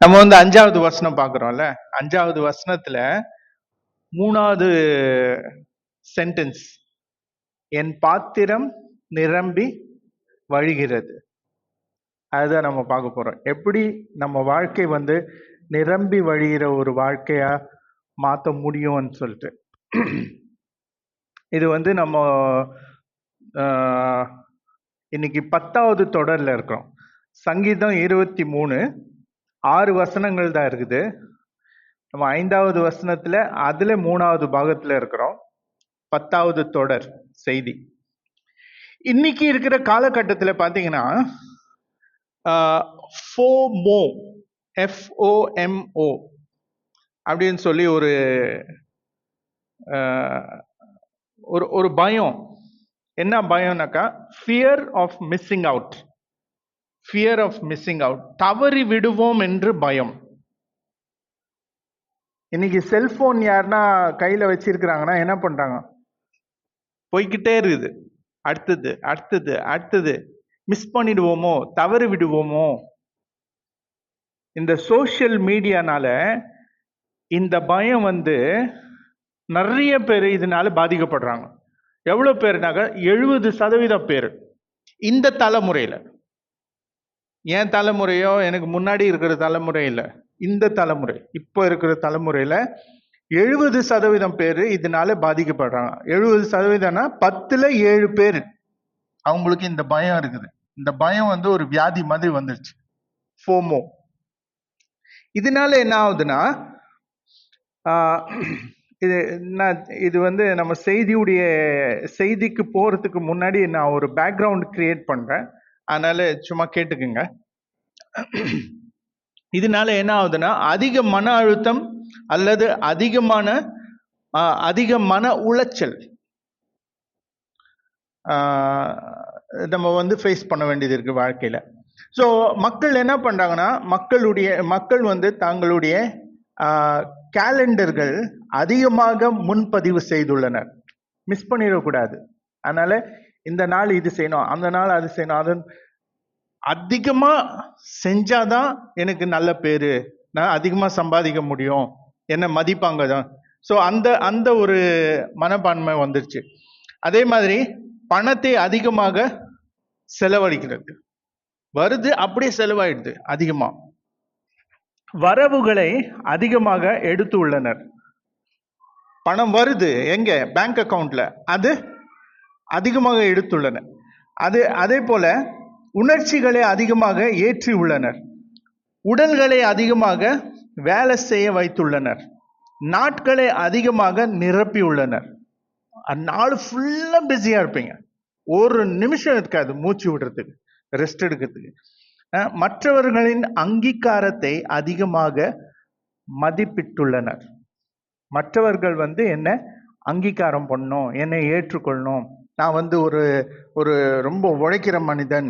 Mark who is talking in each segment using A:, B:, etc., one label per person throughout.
A: நம்ம வந்து 5வது வசனம் பார்க்கிறோம்ல. 5வது வசனத்துல 3வது சென்டென்ஸ், என் பாத்திரம் நிரம்பி வழிகிறது. அதுதான் நம்ம பார்க்க போறோம். எப்படி நம்ம வாழ்க்கை வந்து நிரம்பி வழிகிற ஒரு வாழ்க்கையா மாற்ற முடியும்னு சொல்லிட்டு. இது வந்து நம்ம இன்னைக்கு 10வது தொடர்ல இருக்கிறோம். சங்கீதம் 23 6 வசனங்கள் தான் இருக்குது. நம்ம 5வது வசனத்துல அதுல 3வது பாகத்துல இருக்கிறோம். 10வது தொடர் செய்தி. இன்னைக்கு இருக்கிற காலகட்டத்துல பாத்தீங்கன்னா FOMO FOMO அப்படின்னு சொல்லி ஒரு ஒரு பயம். என்ன பயம்னாக்கா fear of missing out. Fear of missing out, தவறி விடுவோம் என்று பயம். இன்னைக்கு செல்போன் யாருன்னா கையில வச்சிருக்கிறாங்கன்னா என்ன பண்றாங்க? போய்கிட்டே இருக்குது. அடுத்தது அடுத்தது அடுத்தது. மிஸ் பண்ணிடுவோமோ, தவறு விடுவோமோ. இந்த சோசியல் மீடியானால இந்த பயம் வந்து நிறைய பேர் இதனால பாதிக்கப்படுறாங்க. எவ்வளவு பேர்னாக்க 70% பேர் இந்த தலைமுறையில. என் தலைமுறையோ எனக்கு முன்னாடி இருக்கிற தலைமுறை இல்லை, இந்த தலைமுறை, இப்போ இருக்கிற தலைமுறையில 70% பேர் இதனால பாதிக்கப்படுறாங்க. 70%னா 10ல் 7 பேர் அவங்களுக்கு இந்த பயம் இருக்குது. இந்த பயம் வந்து ஒரு வியாதி மாதிரி வந்துருச்சு, ஃபோமோ. இதனால என்ன ஆகுதுன்னா, இது வந்து நம்ம செய்திக்கு போறதுக்கு முன்னாடி நான் ஒரு பேக்ரவுண்ட் கிரியேட் பண்றேன், அதனால சும்மா கேட்டுக்குங்க. இதனால என்ன ஆகுதுன்னா, அதிக மன அழுத்தம் அல்லது அதிக மன உளைச்சல் நம்ம வந்து ஃபேஸ் பண்ண வேண்டியது இருக்கு வாழ்க்கையில. ஸோ மக்கள் என்ன பண்றாங்கன்னா, மக்கள் வந்து தங்களுடைய கேலண்டர்கள் அதிகமாக முன்பதிவு செய்துள்ளனர். மிஸ் பண்ணிடக்கூடாது. அதனால இந்த நாள் இது செய்யணும், அந்த நாள் அது செய்யணும், அது அதிகமா செஞ்சாதான் எனக்கு நல்ல பேரு, நான் அதிகமா சம்பாதிக்க முடியும், என்ன மதிப்பாங்க தான். ஸோ அந்த ஒரு மனப்பான்மை வந்துருச்சு. அதே மாதிரி பணத்தை அதிகமாக செலவழிக்கிறது. வருது அப்படியே செலவாயிடுது. அதிகமா வரவுகளை அதிகமாக எடுத்து உள்ளனர். பணம் வருது எங்க? பேங்க் அக்கவுண்ட்ல, அது அதிகமாக எடுத்துள்ளனர். அதே போல உணர்ச்சிகளை அதிகமாக ஏற்றி உள்ளனர். உடல்களை அதிகமாக வேலை செய்ய வைத்துள்ளனர். நாட்களை அதிகமாக நிரப்பி உள்ளனர். நாள் ஃபுல்லா பிஸியா இருப்பீங்க, ஒரு நிமிஷம் இருக்காது மூச்சு விடுறதுக்கு, ரெஸ்ட் எடுக்கிறதுக்கு. மற்றவர்களின் அங்கீகாரத்தை அதிகமாக மதிப்பிட்டுள்ளனர். மற்றவர்கள் வந்து என்ன அங்கீகாரம் பண்ணணும், என்னை ஏற்றுக்கொள்ளணும், நான் வந்து ஒரு ரொம்ப உழைக்கிற மனிதன்,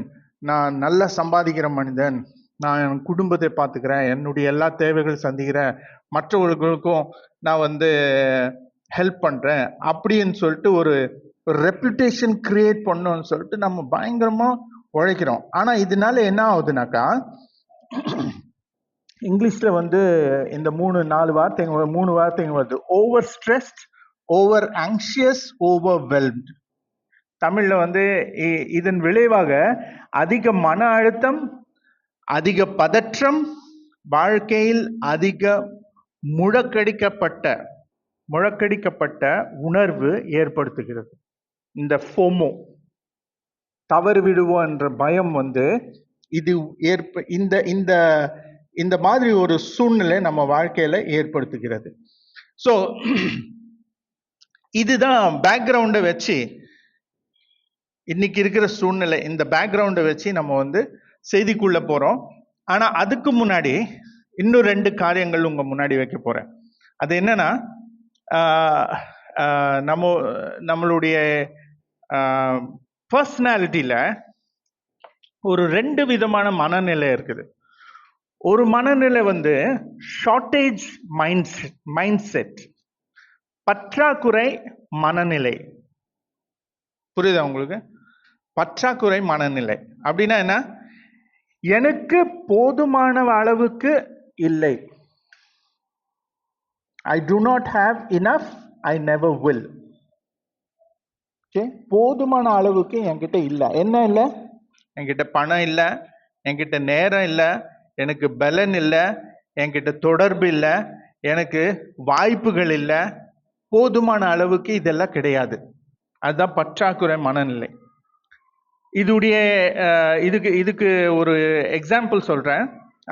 A: நான் நல்லா சம்பாதிக்கிற மனிதன், நான் என் குடும்பத்தை பார்த்துக்கிறேன், என்னுடைய எல்லா தேவைகள் சந்திக்கிறேன், மற்றவர்களுக்கும் நான் வந்து ஹெல்ப் பண்றேன் அப்படின்னு சொல்லிட்டு ஒரு ரெப்புடேஷன் கிரியேட் பண்ணணும்னு சொல்லிட்டு நம்ம பயங்கரமா உழைக்கிறோம். ஆனா இதனால என்ன ஆகுதுனாக்கா, இங்கிலீஷ்ல வந்து இந்த 3 வார்த்தைங்க வருது. Over stressed, over anxious, overwhelmed. தமிழ்ல வந்து இதன் விளைவாக அதிக மன அழுத்தம், அதிக பதற்றம், வாழ்க்கையில் அதிக முழக்கடிக்கப்பட்ட உணர்வு ஏற்படுத்துகிறது. இந்த ஃபோமோ, தவறு விடுவோம் என்ற பயம் வந்து இது இந்த மாதிரி ஒரு சூழ்நிலை நம்ம வாழ்க்கையில ஏற்படுத்துகிறது. ஸோ இதுதான் பேக்ரவுண்டை வச்சு, இன்னைக்கு இருக்கிற சூழ்நிலை, இந்த பேக்ரவுண்டை வச்சு நம்ம வந்து செய்திக்குள்ள போறோம். ஆனா அதுக்கு முன்னாடி இன்னும் 2 காரியங்கள் உங்க முன்னாடி வைக்க போறேன். அது என்னன்னா, நம்மளுடைய பர்சனாலிட்டியில ஒரு 2 விதமான மனநிலை இருக்குது. ஒரு மனநிலை வந்து ஷார்டேஜ் மைண்ட் செட், பற்றாக்குறை மனநிலை. புரியுதா உங்களுக்கு? பற்றாக்குறை மனநிலை அப்படின்னா என்ன? எனக்கு போதுமான அளவுக்கு இல்லை. I do not have enough, I never will. Okay, போதுமான அளவுக்கு என்கிட்ட இல்லை. என்ன இல்லை? என்கிட்ட பணம் இல்லை, என்கிட்ட நேரம் இல்லை, எனக்கு பலன் இல்லை, என்கிட்ட தொடர்பு இல்லை, எனக்கு வாய்ப்புகள் இல்லை, போதுமான அளவுக்கு இதெல்லாம் கிடையாது. அதுதான் பற்றாக்குறை மனநிலை. இதுக்கு ஒரு எக்ஸாம்பிள் சொல்றேன்.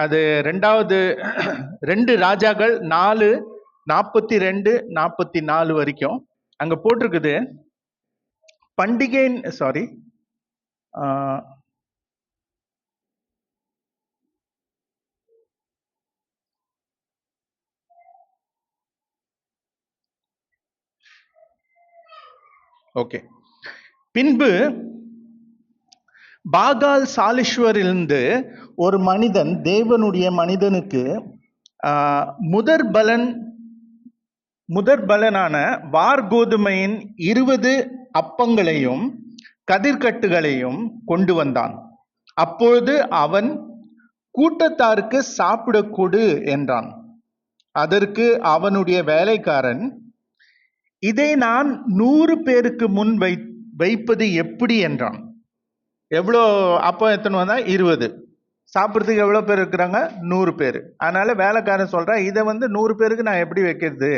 A: அது 2 ராஜாக்கள் 4:42-44 வரைக்கும் அங்க போட்டிருக்குது. பண்டிகை ஓகே. பின்பு பாகால் சாலிஸ்வரிலிருந்து ஒரு மனிதன் தேவனுடைய மனிதனுக்கு முதற்பலனான வார்கோதுமையின் 20 அப்பங்களையும் கதிர்கட்டுகளையும் கொண்டு வந்தான். அப்பொழுது அவன் கூட்டத்தாருக்கு சாப்பிட கொடு என்றான். அதற்கு அவனுடைய வேலைக்காரன், இதை நான் 100 பேருக்கு முன் வைப்பது எப்படி என்றான். எவ்வளோ அப்போ எத்தனை வந்தா? 20. சாப்பிட்றதுக்கு எவ்வளோ பேர் இருக்கிறாங்க? 100 பேர். அதனால வேலைக்காரன் சொல்றா, இதை 100 பேருக்கு நான் எப்படி வைக்கிறது?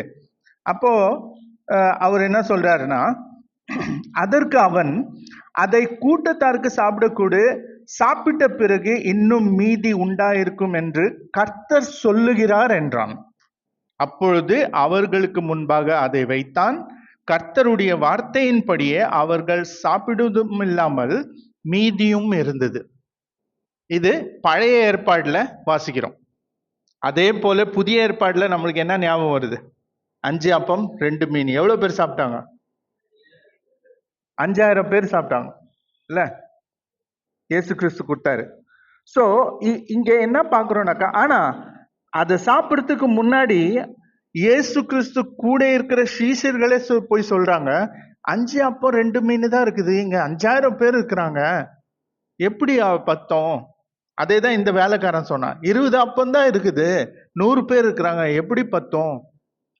A: அப்போ அவர் என்ன சொல்றாருன்னா, அதற்கு அவன், அதை கூட்டத்தாருக்கு சாப்பிடக்கூடு, சாப்பிட்ட பிறகு இன்னும் மீதி உண்டாயிருக்கும் என்று கர்த்தர் சொல்லுகிறார் என்றான். அப்பொழுது அவர்களுக்கு முன்பாக அதை வைத்தான். கர்த்தருடைய வார்த்தையின்படியே அவர்கள் சாப்பிடுவதும் இல்லாமல் மீதியும் இருந்தது. இது பழைய ஏற்பாடுல வாசிக்கிறோம். அதே போல புதிய ஏற்பாடுல நம்மளுக்கு என்ன ஞாபகம் வருது? 5 அப்பம் 2 மீன். எவ்வளவு பேர் சாப்பிட்டாங்க? 5000 பேர் சாப்பிட்டாங்க இல்ல? இயேசு கிறிஸ்து கொடுத்தாரு. சோ இங்க என்ன பாக்குறோம்னாக்கா, ஆனா அதை சாப்பிட்றதுக்கு முன்னாடி இயேசு கிறிஸ்து கூட இருக்கிற சீஷர்களே போய் சொல்றாங்க, 5 அப்பம் 2 மீன் தான் இருக்குது, இங்க 5000 பேர் இருக்கிறாங்க, எப்படி பத்தம்? அதே தான் இந்த வேலைக்காரன் சொன்னான், 20 அப்பம் தான் இருக்குது, 100 பேர் இருக்கிறாங்க, எப்படி பத்தம்?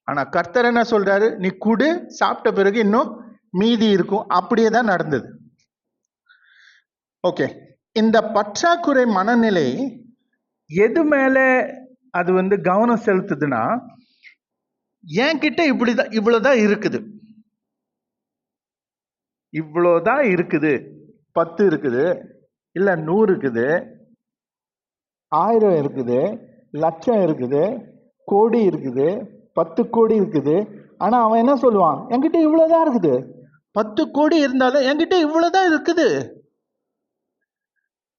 A: ஆனா கர்த்தர் என்ன சொல்றாரு? நீ குடு, சாப்பிட்ட பிறகு இன்னும் மீதி இருக்கும். அப்படியே தான் நடந்தது. ஓகே, இந்த பற்றாக்குறை மனநிலை எது மேல அது கவனம் செலுத்துதுன்னா, என்கிட்ட இவ்வளவுதான் இருக்குது, இவ்வளவுதான் இருக்குது, 10 இருக்குது, இல்ல 100 இருக்குது, 1000 இருக்குது, லட்சம் இருக்குது, கோடி இருக்குது, 10 கோடி இருக்குது. ஆனா அவன் என்ன சொல்லுவான்? என்கிட்ட இவ்வளவுதான் இருக்குது. 10 கோடி இருந்தாலும் என்கிட்ட இவ்வளவுதான் இருக்குது.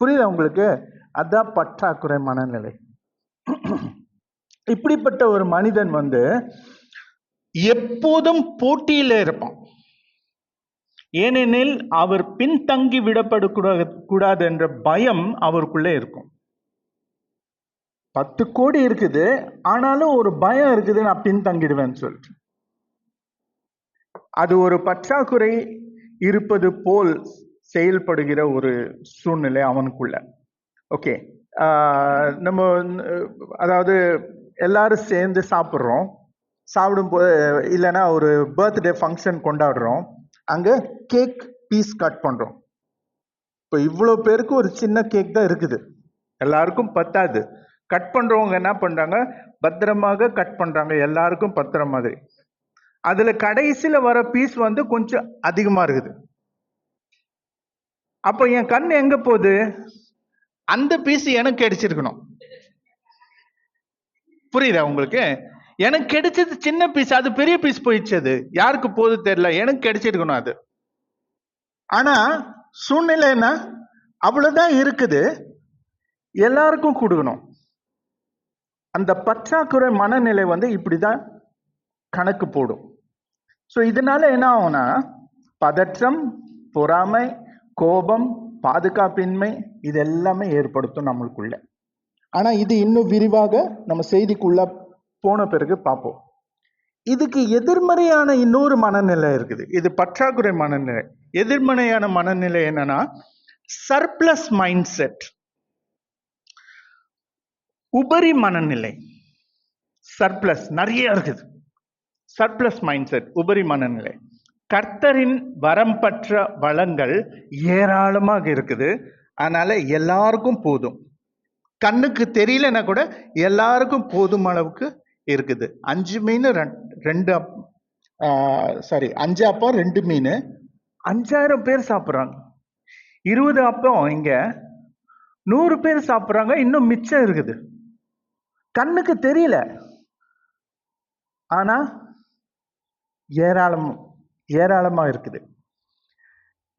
A: புரியுதா உங்களுக்கு? அதான் பற்றாக்குறை மனநிலை. இப்படிப்பட்ட ஒரு மனிதன் எப்போதும் போட்டியில இருப்பான். ஏனெனில் அவர் பின்தங்கி விடப்படக்கூடாது என்ற பயம் அவருக்குள்ளே இருக்கும். 10 கோடி இருக்குது, ஆனாலும் ஒரு பயம் இருக்குது, நான் பின்தங்கிடுவேன்னு சொல்லிட்டு. அது ஒரு பற்றாக்குறை இருப்பது போல் செயல்படுகிற ஒரு சூழ்நிலை அவனுக்குள்ள. ஓகே, நம்ம அதாவது எல்லாரும் சேர்ந்து சாப்பிட்றோம். சாப்பிடும்போது இல்லைன்னா ஒரு பர்த்டே ஃபங்க்ஷன் கொண்டாடுறோம், அங்கே கேக் பீஸ் கட் பண்ணுறோம். இப்போ இவ்வளோ பேருக்கு ஒரு சின்ன கேக் தான் இருக்குது, எல்லாருக்கும் பத்தாது. கட் பண்ணுறவங்க என்ன பண்ணுறாங்க? பத்திரமாக கட் பண்ணுறாங்க, எல்லாருக்கும் பத்திர மாதிரி. அதில் கடைசியில் வர பீஸ் கொஞ்சம் அதிகமாக இருக்குது. அப்போ என் கண் எங்கே போகுது? அந்த பீஸ் எனக்கு கிடைச்சிருக்கணும். புரியுதா உங்களுக்கு? எனக்கு கிடைச்சது சின்ன பீஸ், அது பெரிய பீஸ் போயிடுச்சு. அது யாருக்கு போகுது தெரியல, எனக்கு கிடைச்சிருக்கணும் அது. ஆனா சூழ்நிலை என்ன? அவ்வளவுதான் இருக்குது, எல்லாருக்கும் கொடுக்கணும். அந்த பற்றாக்குறை மனநிலை இப்படிதான் கணக்கு போடும். ஸோ இதனால என்ன ஆகும்னா, பதற்றம், பொறாமை, கோபம், பாதுகாப்பின்மை, இது எல்லாமே ஏற்படுத்தும் நம்மளுக்குள்ள. ஆனா இது இன்னும் விரிவாக நம்ம செய்திக்குள்ள போன பிறகு பார்ப்போம். இதுக்கு எதிர்மறையான இன்னொரு மனநிலை இருக்குது. இது பற்றாக்குறை மனநிலை. எதிர்மறையான மனநிலை என்னன்னா, சர்ப்ளஸ் மைண்ட் செட், உபரி மனநிலை. சர்ப்ளஸ் நிறைய இருக்குது. சர்ப்ளஸ் மைண்ட் செட், உபரி மனநிலை. கர்த்தரின் வரம்பற்ற வளங்கள் ஏராளமாக இருக்குது. அதனால எல்லாருக்கும் போதும். கண்ணுக்கு தெரியலன்னா கூட எல்லாருக்கும் போதும் அளவுக்கு இருக்குது. 5 மீன் 2 5 அப்பம் 2 மீன் 5000 பேர் சாப்பிட்றாங்க. 20 அப்பம் இங்க 100 பேர் சாப்பிட்றாங்க. இன்னும் மிச்சம் இருக்குது. கண்ணுக்கு தெரியல, ஆனா ஏராளமா இருக்குது.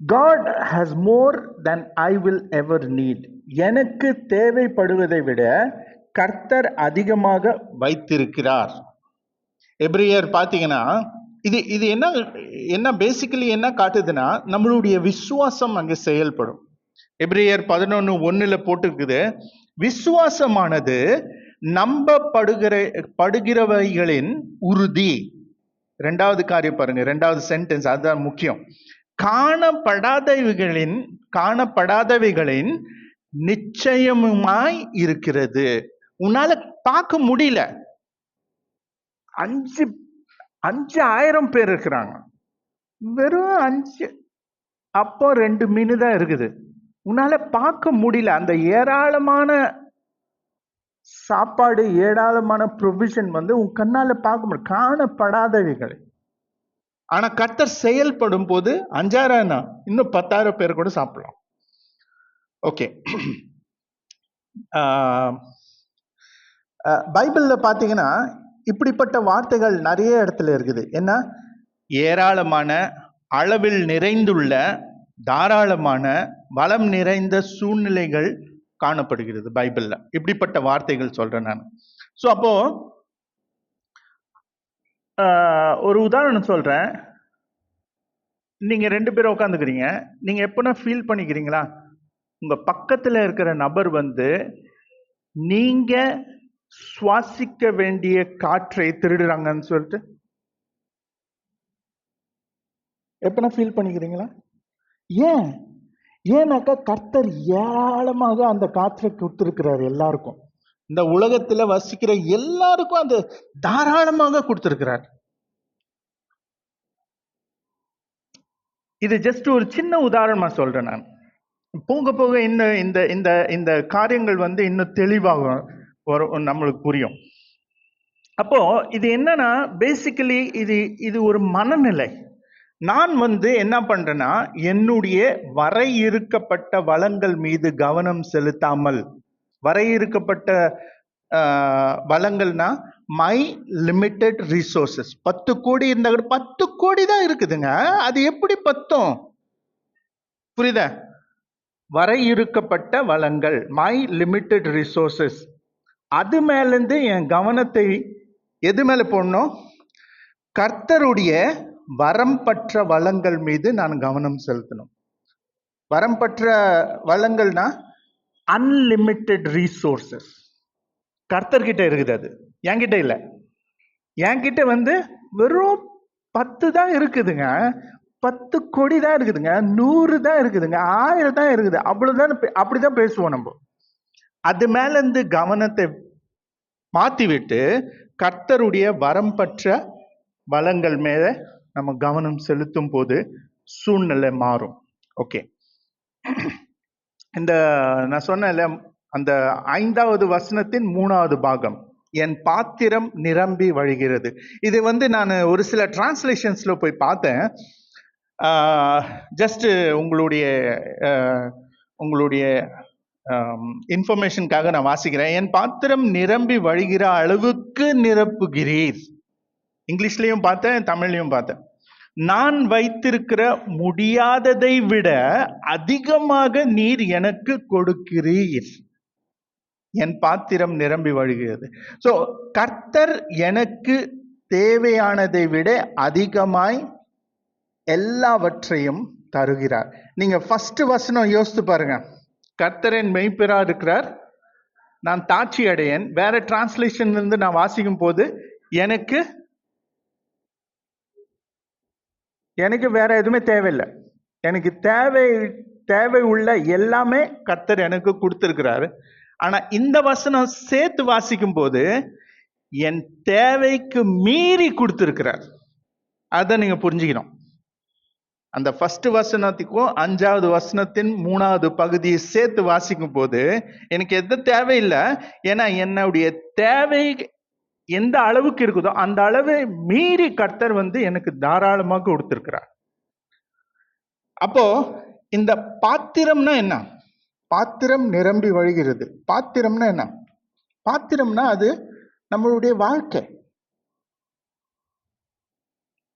A: God has more than I will ever need. எனக்கு தேவைப்படுவதை விட கர்த்தர் அதிகமாக வைத்திருக்கிறார். எபிரேயர் பார்த்தீங்கன்னா இது என்ன பேசிக்கலி என்ன காட்டுதுன்னா, நம்மளுடைய விசுவாசம் அங்கே செயல்படும். எபிரேயர் 11:1 போட்டுருக்குது, விசுவாசமானது படுகிறவைகளின் உறுதி. 2வது காரியம் பாருங்க, 2வது சென்டென்ஸ், அதுதான் முக்கியம். காணப்படாதவைகளின் நிச்சயமுமாய் இருக்கிறது. உன்னால பார்க்க முடியல. 5000 பேர் இருக்கிறாங்க, வெறும் 5 அப்போ 2 மீன் தான் இருக்குது. உன்னால பார்க்க முடியல. அந்த ஏராளமான சாப்பாடு, ஏராளமான ப்ரொவிஷன் உன் கண்ணால பார்க்க முடியும், காணப்படாதவைகள். ஆனா கர்த்தர் செயல்படும் போது 5000 இன்னும் 10,000 பேர் கூட சாப்பிடலாம். ஓகே, பைபிள்ல பாத்தீங்கன்னா இப்படிப்பட்ட வார்த்தைகள் நிறைய இடத்துல இருக்குது. என்ன, ஏராளமான, அளவில் நிறைந்துள்ள, தாராளமான, வளம் நிறைந்த சூழ்நிலைகள் காணப்படுகிறது பைபிள்ல. இப்படிப்பட்ட வார்த்தைகள் சொல்றேன் நான். ஸோ அப்போ ஒரு உதாரணம் சொல்றேன். நீங்க 2 பேரும் உட்காந்துக்கிறீங்க. நீங்க எப்பனா ஃபீல் பண்ணிக்கிறீங்களா, உங்க பக்கத்துல இருக்கிற நபர் நீங்க சுவாசிக்க வேண்டிய காற்றை திருடுறாங்கன்னு சொல்லிட்டு எப்பனா ஃபீல் பண்ணிக்கிறீங்களா? ஏன்னாக்கா கர்த்தர் ஏராளமாக அந்த காற்றை கொடுத்திருக்கிறார் எல்லாருக்கும். இந்த உலகத்துல வசிக்கிற எல்லாருக்கும் அந்த தாராளமாக கொடுத்திருக்கிறார். இது ஜஸ்ட் ஒரு சின்ன உதாரணமா சொல்றேன் நான். போக போக இன்னும் இந்த காரியங்கள் இன்னும் தெளிவாக வரும், நம்மளுக்கு புரியும். அப்போ இது என்னன்னா, பேசிக்கலி இது ஒரு மனநிலை. நான் என்ன பண்றேன்னா, என்னுடைய வரையறுக்கப்பட்ட வளங்கள் மீது கவனம் செலுத்தாமல், வரையறுக்கப்பட்ட வளங்கள்னா மை லிமிட்டெட் ரிசோர்சஸ். 10 கோடி இருந்தா கூட 10 கோடி தான் இருக்குதுங்க, அது எப்படி 10? புரியுதா? வரையறுக்கப்பட்ட வளங்கள், மை லிமிட்டெட் ரிசோர்சஸ். அது மேலேருந்து என் கவனத்தை எது மேல போடணும்? கர்த்தருடைய வரம்பற்ற வளங்கள் மீது நான் கவனம் செலுத்தணும். வரம்பற்ற வளங்கள்னா அன்லிமிட்டெட் ரிசோர்சஸ். கர்த்தர்கிட்ட இருக்குது, அது என்கிட்ட இல்லை. என்கிட்ட வெறும் 10 தான் இருக்குதுங்க, 10 கோடி தான் இருக்குதுங்க, 100 தான் இருக்குதுங்க, 1000 தான் இருக்குது. அவ்வளவுதான், அப்படிதான் பேசுவோம் நம்ம. அது மேல இருந்து கவனத்தை மாத்தி விட்டு கர்த்தருடைய வரம்பற்ற வளங்கள் மேல நம்ம கவனம் செலுத்தும் போது சூழ்நிலை மாறும். ஓகே, இந்த நான் சொன்ன அந்த 5வது வசனத்தின் 3வது பாகம், என் பாத்திரம் நிரம்பி வழிகிறது. இது நான் ஒரு சில டிரான்ஸ்லேஷன்ஸ்ல போய் பார்த்தேன். ஜஸ்ட் உங்களுடைய இன்ஃபர்மேஷனுக்காக நான் வாசிக்கிறேன். என் பாத்திரம் நிரம்பி வழிகிற அளவுக்கு நிரப்புகிறீர். இங்கிலீஷ்லயும் பார்த்தேன், தமிழ்லையும் பார்த்தேன். நான் வைத்திருக்கிற முடியாததை விட அதிகமாக நீர் எனக்கு கொடுக்கிறீர். என் பாத்திரம் நிரம்பி வழிகிறது. ஸோ கர்த்தர் எனக்கு தேவையானதை விட அதிகமாய் எல்லாவற்றையும் தருகிறார். நீங்க ஃபர்ஸ்ட் வசனம் யோசித்து பாருங்க. கர்த்தரின் மெய்ப்பெறா இருக்கிறார், நான் தாட்சி அடையேன். வேற டிரான்ஸ்லேஷன்ல இருந்து நான் வாசிக்கும் போது எனக்கு வேற எதுவுமே தேவையில்லை, எனக்கு தேவை உள்ள எல்லாமே கர்த்தர் எனக்கு கொடுத்திருக்கிறாரு. ஆனா இந்த வசனம் சேர்த்து வாசிக்கும் போது என் தேவைக்கு மீறி கொடுத்திருக்கிறார். அதான் நீங்க புரிஞ்சுக்கணும். அந்த ஃபர்ஸ்ட் வசனத்துக்கும் 5வது வசனத்தின் 3வது பகுதியை சேர்த்து வாசிக்கும் போது எனக்கு எது தேவையில்லை. ஏன்னா என்னுடைய தேவை எந்த அளவுக்கு இருக்குதோ அந்த அளவை மீறி கர்த்தர் எனக்கு தாராளமாக கொடுத்திருக்கிறார். அப்போ இந்த பாத்திரம்னா என்ன? பாத்திரம் நிரம்பி வழிகிறது. பாத்திரம்னா என்ன? பாத்திரம்னா அது நம்மளுடைய வாழ்க்கை.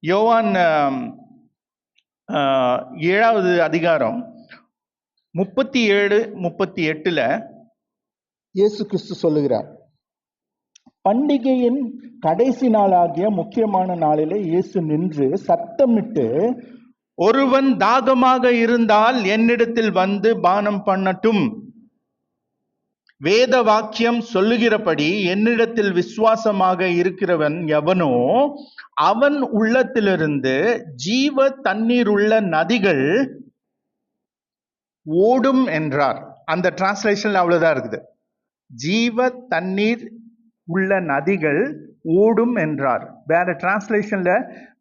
A: யோவான் 7வது அதிகாரம் 37-38 இயேசு கிறிஸ்து சொல்லுகிறார். பண்டிகையின் கடைசி நாளாகிய முக்கியமான நாளிலே இயேசு நின்று சத்தமிட்டு, ஒருவன் தாகமாக இருந்தால் என்னிடத்தில் வந்து பானம் பண்ணட்டும். வேத வாக்கியம் சொல்லுகிறபடி என்னிடத்தில் விசுவாசமாக இருக்கிறவன் எவனோ அவன் உள்ளத்திலிருந்து ஜீவ தண்ணீர் உள்ள நதிகள் ஓடும் என்றார். அந்த டிரான்ஸ்லேஷன்ல அவ்வளவுதான் இருக்குது. ஜீவ தண்ணீர் உள்ள நதிகள் ஓடும் என்றார். வேற டிரான்ஸ்லேஷன்ல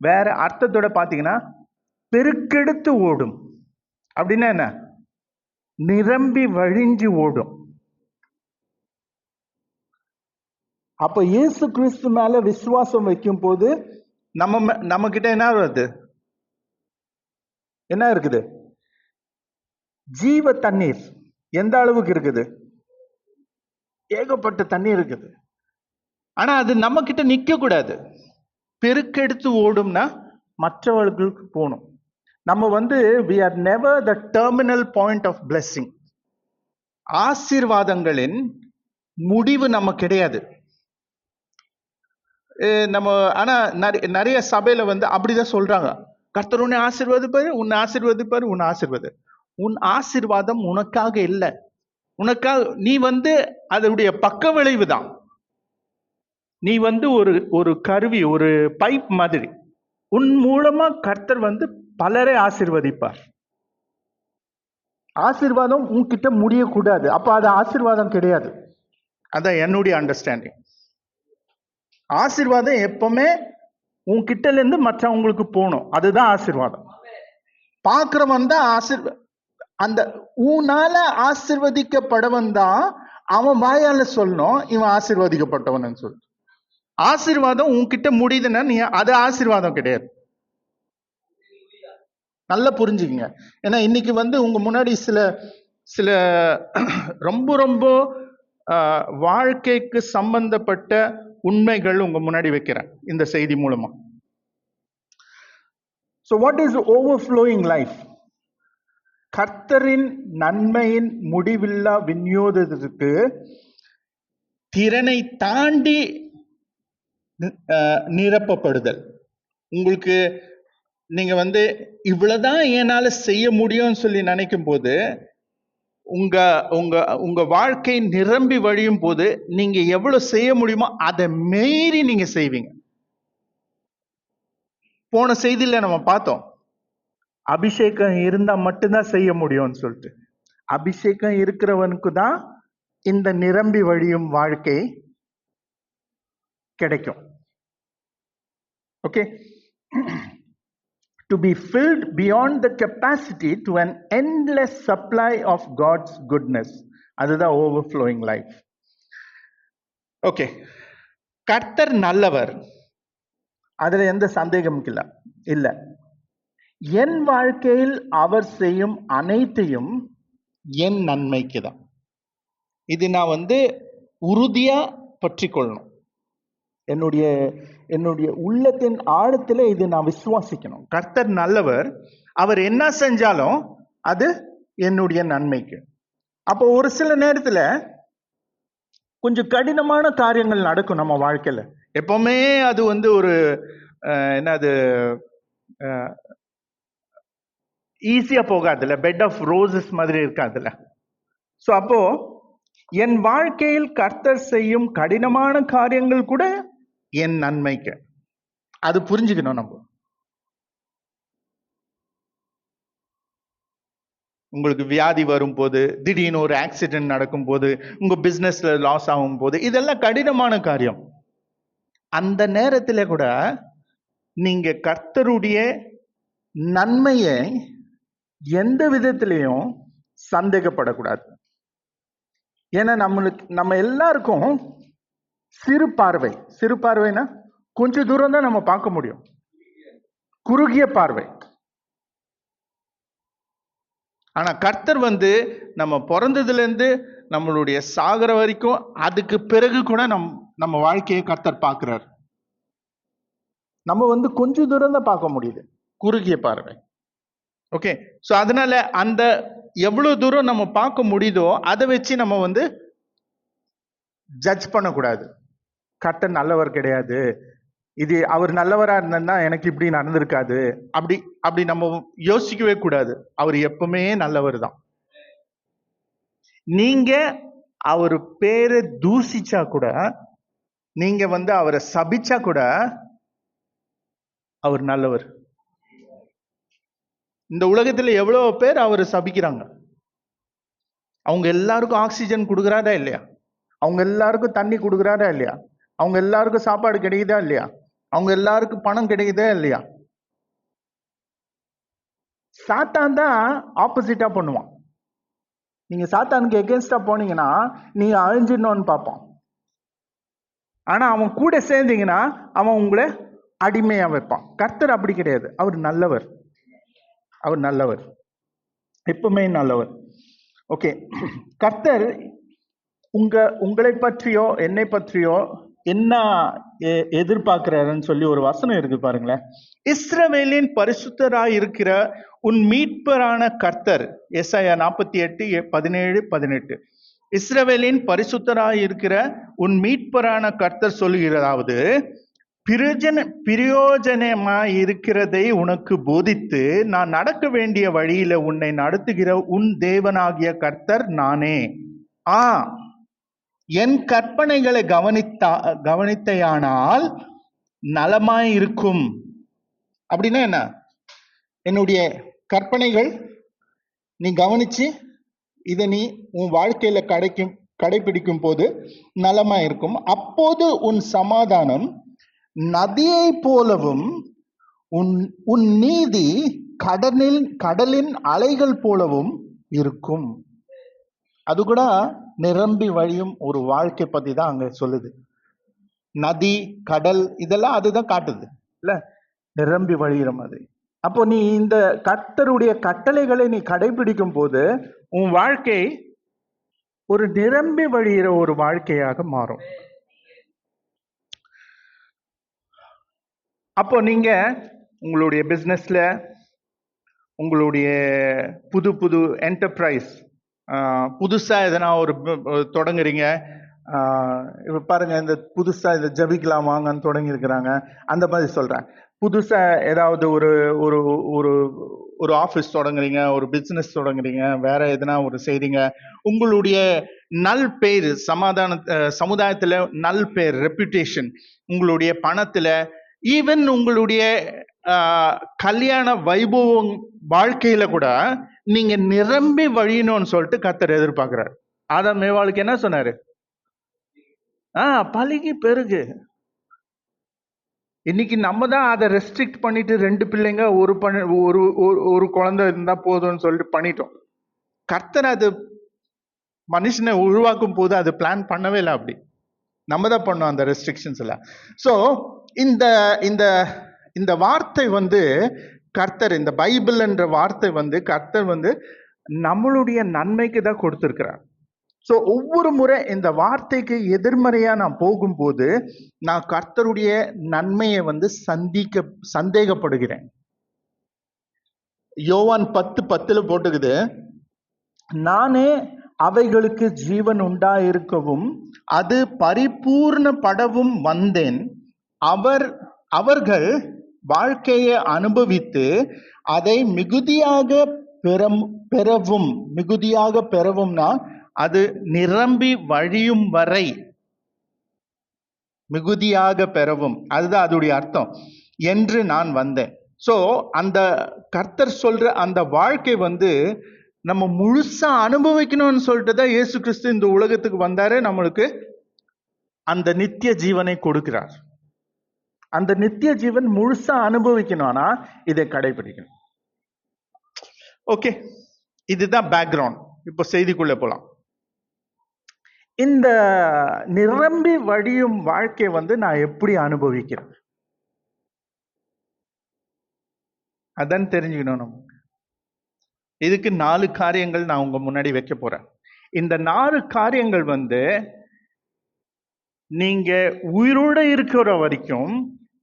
A: வேற அர்த்தத்தோட பாத்தீங்கன்னா பெருக்கெடுத்து ஓடும் அப்படின்னா என்ன? நிரம்பி வழிஞ்சு ஓடும். அப்ப இயேசு கிறிஸ்து மேல விசுவாசம் வைக்கும் போது நம்ம கிட்ட என்ன வருது? என்ன இருக்குது? ஜீவ தண்ணீர். எந்த அளவுக்கு இருக்குது? ஏகப்பட்ட தண்ணீர் இருக்குது. ஆனா அது நம்ம கிட்ட நிக்க கூடாது. பெருக்கெடுத்து ஓடும்னா மற்றவர்களுக்கு போகணும். நம்ம we are never the terminal point of blessing. ஆசீர்வாதங்களின் முடிவு நம்ம கிடையாது. நம்ம ஆனா நிறைய சபையில அப்படிதான் சொல்றாங்க. கர்த்தர் உன்னை ஆசீர்வதிப்பாரு, உன்னை ஆசீர்வதிப்பாரு, உன்னை ஆசீர்வாது. உன் ஆசீர்வாதம் உனக்காக இல்லை. உனக்காக நீ அதனுடைய பக்க விளைவு தான். நீ ஒரு கருவி, ஒரு பைப் மாதிரி. உன் மூலமா கர்த்தர் பலரை ஆசீர்வதிப்பார். ஆசீர்வாதம் உன்கிட்ட முடியக்கூடாது. அப்ப அது ஆசீர்வாதம் கிடையாது. அதான் என்னுடைய அண்டர்ஸ்டாண்டிங். ஆசீர்வாதம் எப்பவுமே உன்கிட்ட இருந்து மற்றவங்களுக்கு போகணும். அதுதான் ஆசீர்வாதம். பாக்குறவன் தான் அந்த உன்னால ஆசீர்வதிக்கப்படவன் தான் அவன் வாயால சொல்லணும் இவன் ஆசீர்வதிக்கப்பட்டவன் சொல்லு. ஆசீர்வாதம் உன்கிட்ட முடியுதுன்னா நீ அது ஆசீர்வாதம் கிடையாது. நல்லா புரிஞ்சுக்கங்க. ஏன்னா இன்னைக்கு உங்க முன்னாடி சில ரொம்ப ரொம்ப வாழ்க்கைக்கு சம்பந்தப்பட்ட உண்மைகள் உங்க முன்னாடி வைக்கிறேன் இந்த செய்தி மூலமா. So what is overflowing life? கர்த்தரின் நன்மையின் முடிவில்லா விநியோகத்திற்கு திறனை தாண்டி நிரப்பப்படுதல். உங்களுக்கு நீங்க இவ்வளவுதான் என்னால செய்ய முடியும்னு சொல்லி நினைக்கும் போது உங்க உங்க உங்க வாழ்க்கை நிரம்பி வழியும் போது நீங்க எவ்வளவு செய்ய முடியுமோ அதை மீறி நீங்க செய்வீங்க. போன செய்தியில நம்ம பார்த்தோம், அபிஷேகம் இருந்தா மட்டும்தான் செய்ய முடியும்னு சொல்லிட்டு. அபிஷேகம் இருக்கிறவனுக்கு தான் இந்த நிரம்பி வழியும் வாழ்க்கை கிடைக்கும். Okay. To be filled beyond the capacity to an endless supply of God's goodness. அதுதான் overflowing life. ஓகே. கர்த்தர் நல்லவர், அதுல எந்த சந்தேகமும் இல்ல. என் வாழ்க்கையில் அவர் செய்யும் அனைத்தையும் என் நன்மைக்கு தான். இது நான் உறுதியா பற்றி கொள்ளணும். என்னுடைய உள்ளத்தின் ஆழத்துல இது நான் விசுவாசிக்கணும். கர்த்தர் நல்லவர், அவர் என்ன செஞ்சாலும் அது என்னுடைய நன்மைக்கு. அப்போ ஒரு சில நேரத்துல கொஞ்சம் கடினமான காரியங்கள் நடக்கும் நம்ம வாழ்க்கையில. எப்பவுமே அது ஒரு என்னது ஈஸியா போகாதுல்ல, பெட் ஆஃப் ரோசஸ் மாதிரி இருக்காதுல்ல. ஸோ அப்போ என் வாழ்க்கையில் கர்த்தர் செய்யும் கடினமான காரியங்கள் கூட என் நன்மைக்கு. அது புரிஞ்சுக்கணும் நம்ம. உங்களுக்கு வியாதி வரும் போது, திடீர்னு ஒரு ஆக்சிடென்ட் நடக்கும் போது, உங்க பிசினஸ்ல லாஸ் ஆகும் போது, இதெல்லாம் கடினமான காரியம். அந்த நேரத்தில் கூட நீங்க கர்த்தருடைய நன்மையை எந்த விதத்திலையும் சந்தேகப்படக்கூடாது. ஏன்னா நம்ம எல்லாருக்கும் சிறு பார்வைனா கொஞ்ச தூரம் தான் நம்ம பார்க்க முடியும். குறுகிய பார்வை. ஆனா கர்த்தர் நம்ம பிறந்ததுல இருந்து நம்மளுடைய சாகர வரைக்கும், அதுக்கு பிறகு கூட நம்ம வாழ்க்கையை கர்த்தர் பார்க்கிறார். நம்ம கொஞ்ச தூரம் தான் பார்க்க முடியுது, குறுகிய பார்வை. ஓகே, ஸோ அதனால அந்த எவ்வளவு தூரம் நம்ம பார்க்க முடியுதோ அதை வச்சு நம்ம ஜட்ஜ் பண்ணக்கூடாது. கர்த்தர் நல்லவர் கிடையாது, இது அவர் நல்லவரா இருந்தா எனக்கு இப்படி நடந்திருக்காது, அப்படி நம்ம யோசிக்கவே கூடாது. அவர் எப்பவுமே நல்லவர் தான். நீங்க அவர் பேரை தூசிச்சா கூட, நீங்க அவரை சபிச்சா கூட அவர் நல்லவர். இந்த உலகத்துல எவ்வளவு பேர் அவரை சபிக்கிறாங்க. அவங்க எல்லாருக்கும் ஆக்சிஜன் கொடுக்குறாரா இல்லையா? அவங்க எல்லாருக்கும் தண்ணி கொடுக்குறாரா இல்லையா? அவங்க எல்லாருக்கும் சாப்பாடு கிடைக்குதா இல்லையா? அவங்க எல்லாருக்கும் பணம் கிடைக்குதா இல்லையா? சாத்தான் தான் ஆப்போசிட்டா பண்ணுவான். நீங்க சாத்தானுக்கு எகென்ஸ்டா போனீங்கன்னா நீங்க அழிஞ்சிடணும்னு பார்ப்பான். ஆனா அவன் கூட சேர்ந்தீங்கன்னா அவன் உங்களை அடிமையா வைப்பான். கர்த்தர் அப்படி கிடையாது. அவர் நல்லவர். அவர் நல்லவர், எப்பவுமே நல்லவர். ஓகே, கர்த்தர் உங்களை பற்றியோ என்னை பற்றியோ என்ன எதிர்பார்க்கிறாருன்னு சொல்லி ஒரு வசனம் இருக்கு பாருங்களேன். இஸ்ரவேலின் பரிசுத்தராய் இருக்கிற உன் மீட்பரான கர்த்தர். எசாயா 48:17-18. இஸ்ரவேலின் பரிசுத்தராய் இருக்கிற உன் மீட்பரான கர்த்தர் சொல்லுகிறதாவது, பிரயோஜனமாய் இருக்கிறதை உனக்கு போதித்து நான் நடக்க வேண்டிய வழியில உன்னை நடத்துகிற உன் தேவனாகிய கர்த்தர் நானே. என் கற்பனைகளை கவனித்தையானால் நலமாய் இருக்கும். அப்படின்னா என்ன? என்னுடைய கற்பனைகள் நீ கவனிச்சு இதை நீ உன் வாழ்க்கையில கடைபிடிக்கும் போது நலமாய் இருக்கும். அப்போது உன் சமாதானம் நதியை போலவும் உன் நீதி கடலின் அலைகள் போலவும் இருக்கும். அது கூட நிரம்பி வழியும் ஒரு வாழ்க்கை பத்தி தான் அங்க சொல்லுது. நதி, கடல் இதெல்லாம் அதுதான் காட்டுது இல்ல, நிரம்பி வழிகிற மாதிரி. அப்போ நீ இந்த கர்த்தருடைய கட்டளைகளை நீ கடைபிடிக்கும் போது உன் வாழ்க்கை ஒரு நிரம்பி வழிகிற ஒரு வாழ்க்கையாக மாறும். அப்போ நீங்க உங்களுடைய பிசினஸ்ல, உங்களுடைய புது என்டர்பிரைஸ், புதுசா எதனா ஒரு தொடங்குறீங்க. இப்ப பாருங்க, இந்த புதுசா இந்த ஜபிக்கலாம் வாங்கன்னு தொடங்கி இருக்கிறாங்க. அந்த மாதிரி சொல்றேன். புதுசா ஏதாவது ஒரு ஒரு ஒரு ஒரு ஆஃபீஸ் தொடங்குறீங்க, ஒரு பிசினஸ் தொடங்குறீங்க, வேற எதனா ஒரு செய்றீங்க. உங்களுடைய நல் பேர் சமுதாயத்துல நல் பேர், ரெப்யூட்டேஷன், உங்களுடைய பணத்துல, ஈவன் உங்களுடைய கல்யாண வைபவம் வாழ்க்கையில கூட நீங்க நிரம்பி வழியணும்னு சொல்லிட்டு கர்த்தர் எதிர்பார்க்கிறார். ஆதாம் மேவாளுக்கு என்ன சொன்னாரு? பழகி பெருகு. இன்னைக்கு நம்ம தான் அதை ரெஸ்ட்ரிக்ட் பண்ணிட்டு 2 பிள்ளைங்க ஒரு குழந்தை இருந்தா போதும்னு சொல்லிட்டு பண்ணிட்டோம். கர்த்தர் அது மனுஷனை உருவாக்கும் போது அது பிளான் பண்ணவே இல்லை. அப்படி நம்ம தான் பண்ணோம் அந்த ரெஸ்ட்ரிக்ஷன்ஸ் எல்லாம். ஸோ இந்த வார்த்தை கர்த்தர், இந்த பைபிள் என்ற வார்த்தை கர்த்தர் நம்மளுடைய நன்மைக்கு தான் கொடுத்திருக்கிறார். ஸோ ஒவ்வொரு முறை இந்த வார்த்தைக்கு எதிர்மறையா நான் போகும்போது நான் கர்த்தருடைய நன்மையை சந்தேகப்படுகிறேன். யோவான் 10:10 போட்டுக்குது, நானே அவைகளுக்கு ஜீவன் உண்டாயிருக்கவும் அது பரிபூர்ணப்படவும் வந்தேன். அவர்கள் வாழ்க்கையை அனுபவித்து அதை மிகுதியாக பெறவும்னா அது நிரம்பி வழியும் வரை, மிகுதியாக பெறவும், அதுதான் அதோடைய அர்த்தம் என்று நான் வந்தேன். ஸோ அந்த கர்த்தர் சொல்ற அந்த வாழ்க்கை நம்ம முழுசா அனுபவிக்கணும்னு சொல்லிட்டு தான் இயேசு கிறிஸ்து இந்த உலகத்துக்கு வந்தாரு, நம்மளுக்கு அந்த நித்திய ஜீவனை கொடுக்கிறார். அந்த நித்திய ஜீவன் முழுசா அனுபவிக்கணும்னா இதை கடைபிடிக்கணும். ஓகே, இதுதான் பேக்ரவுண்ட். இப்போ செய்திக்குள்ள போலாம். இந்த நிரம்பி வழியும் வாழ்க்கை நான் எப்படி அனுபவிக்கிறேன் அதான் தெரிஞ்சுக்கணும் நமக்கு. இதுக்கு 4 காரியங்கள் நான் உங்க முன்னாடி வைக்க போறேன். இந்த 4 காரியங்கள் நீங்க உயிரோட இருக்கிற வரைக்கும்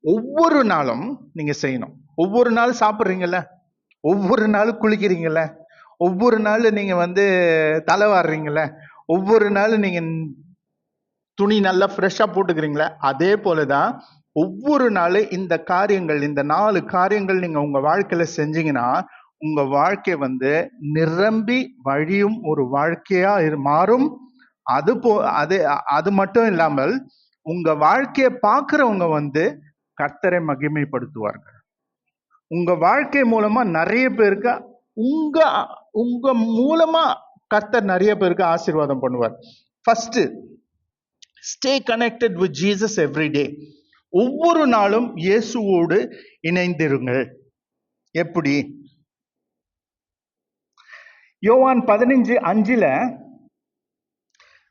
A: ஒவ்வொரு நாளும் நீங்க செய்யணும். ஒவ்வொரு நாள் சாப்பிட்றீங்கல்ல, ஒவ்வொரு நாள் குளிக்கிறீங்கல்ல, ஒவ்வொரு நாள் நீங்க தலை வாடுறீங்கல்ல, ஒவ்வொரு நாள் நீங்க துணி நல்லா ஃப்ரெஷ்ஷா போட்டுக்கிறீங்களா, அதே போலதான் ஒவ்வொரு நாள் இந்த காரியங்கள், இந்த 4 காரியங்கள் நீங்க உங்க வாழ்க்கையில செஞ்சீங்கன்னா உங்க வாழ்க்கை நிரம்பி வழியும் ஒரு வாழ்க்கையா மாறும். அது மட்டும் இல்லாமல் உங்க வாழ்க்கையை பார்க்கிறவங்க கர்த்தரை மகிமைப்படுத்துவார்கள். உங்க வாழ்க்கை மூலமா நிறைய பேருக்கு உங்க மூலமா கர்த்தர் நிறைய பேருக்கு ஆசீர்வாதம் பண்ணுவார். First, stay connected with Jesus every day. ஒவ்வொரு நாளும் இயேசுவோடு இணைந்திருங்கள். எப்படி? யோவான் 15:5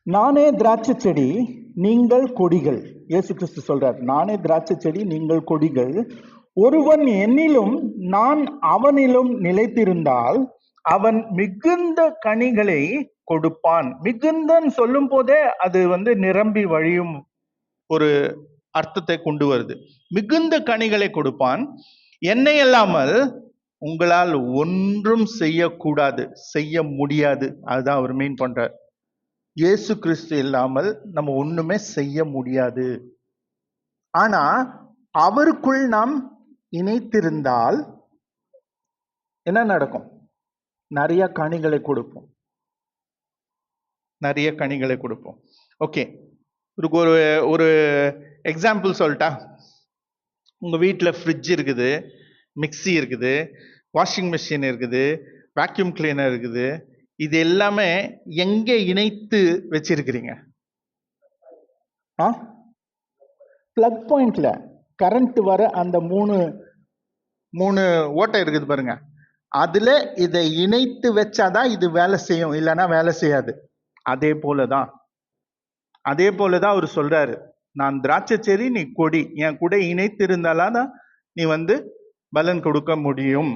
A: நானே திராட்சை செடி, நீங்கள் கொடிகள். இயேசு கிறிஸ்து சொல்றார், நானே திராட்சை செடி, நீங்கள் கொடிகள். ஒருவன் என்னிலும் நான் அவனிலும் நிலைத்திருந்தால் அவன் மிகுந்த கனிகளை கொடுப்பான். மிகுந்தன்னு சொல்லும் போதே அது நிரம்பி வழியும் ஒரு அர்த்தத்தை கொண்டு வருது. மிகுந்த கனிகளை கொடுப்பான். என்னை அல்லாமல் உங்களால் ஒன்றும் செய்யக்கூடாது, செய்ய முடியாது. அதுதான் அவர் மீன் பண்றார். இயேசு கிறிஸ்து இல்லாமல் நம்ம ஒண்ணுமே செய்ய முடியாது. ஆனா அவருக்குள் நாம் இணைத்திருந்தால் என்ன நடக்கும்? நிறைய கனிகளை கொடுப்போம், நிறைய கனிகளை கொடுப்போம். ஓகே, ஒரு ஒரு எக்ஸாம்பிள் சொல்லட்டா? உங்க வீட்டில் ஃப்ரிட்ஜ் இருக்குது, மிக்சி இருக்குது, வாஷிங் மிஷின் இருக்குது, வேக்யூம் கிளீனர் இருக்குது. இது எல்லாமே எங்கே இணைத்து வச்சிருக்கிறீங்க? பிளக் பாயிண்ட்ல கரண்ட் வர அந்த மூணு ஓட்டை இருக்குது பாருங்க, அதுல இதை இணைத்து வச்சாதான் இது வேலை செய்யும், இல்லைன்னா வேலை செய்யாது. அதே போலதான் அவர் சொல்றாரு, நான் திராட்சை செடி, நீ கொடி, என் கூட இணைத்து இருந்தால்தான் நீ பலன் கொடுக்க முடியும்.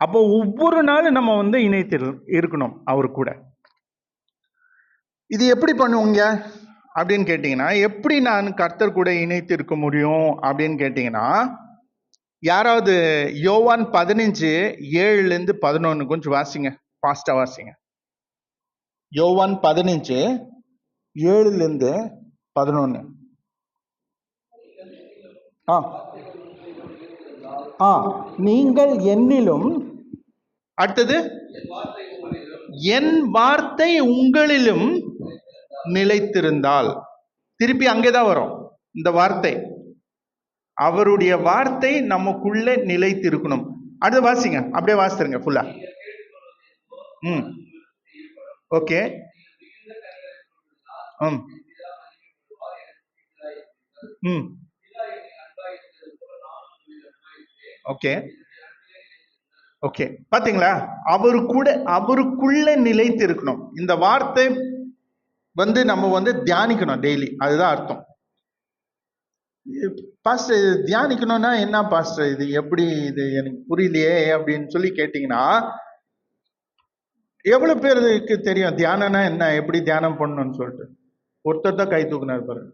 A: அப்போ ஒவ்வொரு நாளும் நம்ம இணைத்து இருக்கணும் அவரு கூட. இது எப்படி பண்ணுவீங்க அப்படின்னு கேட்டீங்கன்னா, எப்படி நான் கர்த்தர் கூட இணைத்து இருக்க முடியும் அப்படின்னு கேட்டீங்கன்னா, யாராவது யோவான் 15:7-11 கொஞ்சம் வாசிங்க, ஃபாஸ்டா வாசிங்க. யோவான் 15:7-11. நீங்கள் என்னிலும், அடுத்தது என் வார்த்தை உங்களிலும் நிலைத்திருந்தால். திருப்பி அங்கேதான் வரும் இந்த வார்த்தை. அவருடைய வார்த்தை நமக்குள்ள நிலைத்திருக்கணும். அடுத்து வாசிங்க, அப்படியே வாசித்துருங்க ஃபுல்லா. ஓகே. ஓகே ஓகே, பாத்தீங்களா? அவருக்குள்ள நிலைத்து இருக்கணும். இந்த வார்த்தை நம்ம தியானிக்கணும் டெய்லி. அதுதான் அர்த்தம். பாஸ்டர், தியானிக்கணும்னா என்ன பாஸ்டர், இது எப்படி, இது எனக்கு புரியலையே அப்படின்னு சொல்லி கேட்டீங்கன்னா, எவ்வளவு பேருக்கு தெரியும் தியானம்னா என்ன, எப்படி தியானம் பண்ணணும்னு சொல்லிட்டு? ஒருத்தர் தான் கை தூக்குனார் பாருங்க,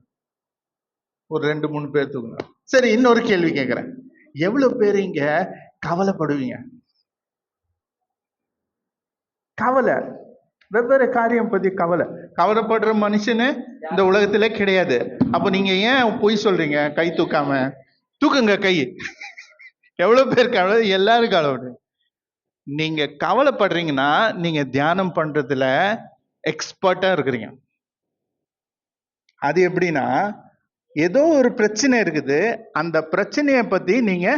A: ஒரு 2-3 பேர் தூக்குனார். சரி, இன்னொரு கேள்வி கேட்கிறேன். எவ்வளவு பேர் இங்க கவலைப்படுவீங்க? கவலை, வெவ்வேறு காரியம் பத்தி கவலைப்படுற மனுஷனு இந்த உலகத்திலே கிடையாது. அப்ப நீங்க ஏன் பொய் சொல்றீங்க? கை தூக்காம தூக்குங்க கை. எவ்வளவு பேர் கவலை? எல்லாரும் கவலை. நீங்க கவலைப்படுறீங்கன்னா நீங்க தியானம் பண்றதுல எக்ஸ்பர்ட்டா இருக்கிறீங்க. அது எப்படின்னா, ஏதோ ஒரு பிரச்சனை இருக்குது, அந்த பிரச்சனையை பத்தி நீங்க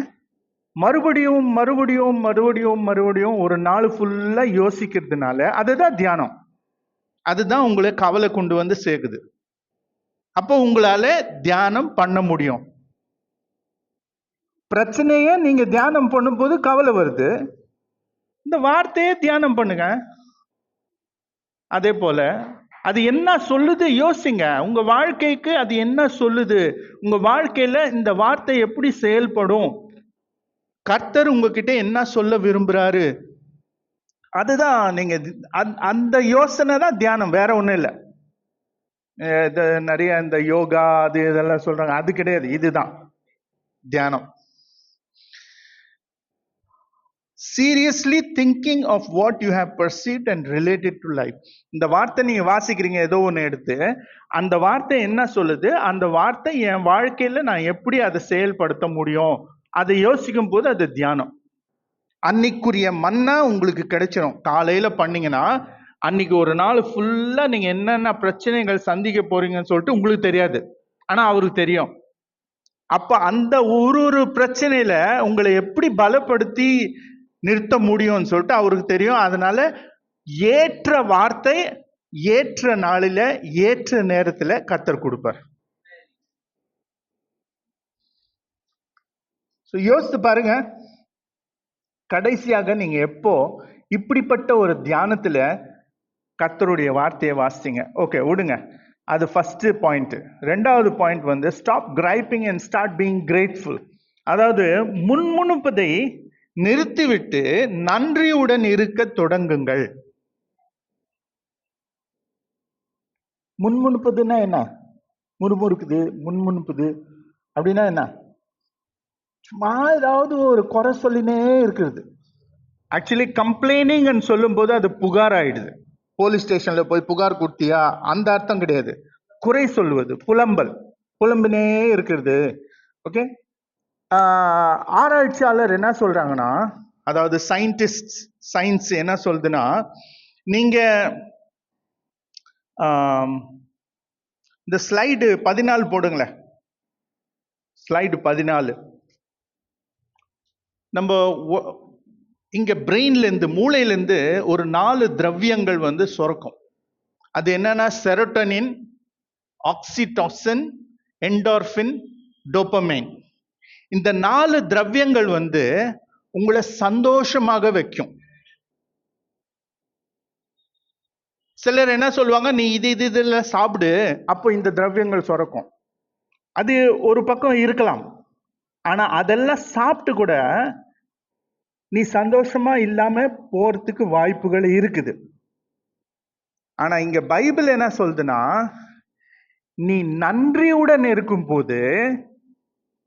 A: மறுபடியும் மறுபடியும் மறுபடியும் மறுபடியும் ஒரு நாள் ஃபுல்லா யோசிக்கிறதுனால அதுதான் தியானம். அதுதான் உங்களை கவலை கொண்டு சேர்க்குது. அப்போ உங்களால தியானம் பண்ண முடியும். பிரச்சனைய நீங்க தியானம் பண்ணும்போது கவலை வருது, இந்த வார்த்தையே தியானம் பண்ணுங்க. அதே போல அது என்ன சொல்லுது யோசிங்க. உங்க வாழ்க்கைக்கு அது என்ன சொல்லுது, உங்க வாழ்க்கையில இந்த வார்த்தை எப்படி செயல்படும், கர்த்தர் உங்ககிட்ட என்ன சொல்ல விரும்புறாரு, அதுதான் நீங்க அந்த யோசனை தான் தியானம், வேற ஒண்ணும் இல்லை. நிறைய இந்த யோகா அது இதெல்லாம் சொல்றாங்க, அது கிடையாது, இதுதான் தியானம். Seriously thinking of what you have perceived and related to life. இந்த வார்த்தை நீங்க வாசிக்கிறீங்க ஏதோ ஒன்று எடுத்து, அந்த வார்த்தை என்ன சொல்லுது, அந்த வார்த்தை என் வாழ்க்கையில நான் எப்படி அதை செயல்படுத்த முடியும், அதை யோசிக்கும் போது அது தியானம். அன்னைக்குரிய மன்னா உங்களுக்கு கிடைச்சிடும். காலையில பண்ணீங்கன்னா அன்னைக்கு ஒரு நாள் ஃபுல்லா நீங்க என்னென்ன பிரச்சனைகள் சந்திக்க போறீங்கன்னு சொல்லிட்டு உங்களுக்கு தெரியாது, ஆனா அவருக்கு தெரியும். அப்ப அந்த ஒரு பிரச்சனையில உங்களை எப்படி பலப்படுத்தி நிறுத்த முடியும்னு சொல்லிட்டு அவருக்கு தெரியும். அதனால ஏற்ற வார்த்தை ஏற்ற நாளில ஏற்ற நேரத்துல கர்த்தர் கொடுப்பார். யோசித்து பாருங்க, கடைசியாக நீங்க எப்போ இப்படிப்பட்ட ஒரு தியானத்துல கர்த்தருடைய வார்த்தையை வாசிங்க? ஓகே, விடுங்க, அது ஃபர்ஸ்ட் பாயிண்ட். ரெண்டாவது பாயிண்ட் வந்து stop griping and start being grateful. அதாவது முன்முணுப்பதை நிறுத்திவிட்டு நன்றியுடன் இருக்க தொடங்குங்கள். முன்முணுப்பதுன்னா என்ன? முறுமுறுக்குது, முன்முணுப்புது அப்படின்னா என்ன? சும்மா ஏதாவது ஒரு குறை சொல்லினே இருக்கிறது. ஆக்சுவலி கம்ப்ளைனிங் சொல்லும் போது அது புகார் ஆயிடுது. போலீஸ் ஸ்டேஷன்ல போய் புகார் கொடுத்தியா, அந்த அர்த்தம் கிடையாது. குறை சொல்லுவது, புலம்பல், புலம்பினே இருக்கிறது. ஓகே, ஆராய்ச்சியாளர் என்ன சொல்றாங்கன்னா, அதாவது சயின்ஸ் என்ன சொல்லுதுன்னா, நீங்க இந்த ஸ்லைடு 14 போடுங்களேன். ஸ்லைடு 14. நம்ம இங்க பிரெயின்ல இருந்து, மூளையில இருந்து ஒரு 4 திரவியங்கள் வந்து சுரக்கும். அது என்னன்னா செரோட்டோனின், ஆக்சிடோசின், என்டார்பின், டோபமைன். இந்த 4 திரவியங்கள் வந்து உங்களை சந்தோஷமாக வைக்கும். சிலர் என்ன சொல்லுவாங்க, நீ இதுல சாப்பிடு, அப்போ இந்த திரவியங்கள் சுரக்கும். அது ஒரு பக்கம் இருக்கலாம், ஆனா அதெல்லாம் சாப்பிட்டு கூட நீ சந்தோஷமா இல்லாம போறதுக்கு வாய்ப்புகள் இருக்குது. ஆனா இங்க பைபிள் என்ன சொல்லுதுன்னா, நீ நன்றியுடன் இருக்கும் போது,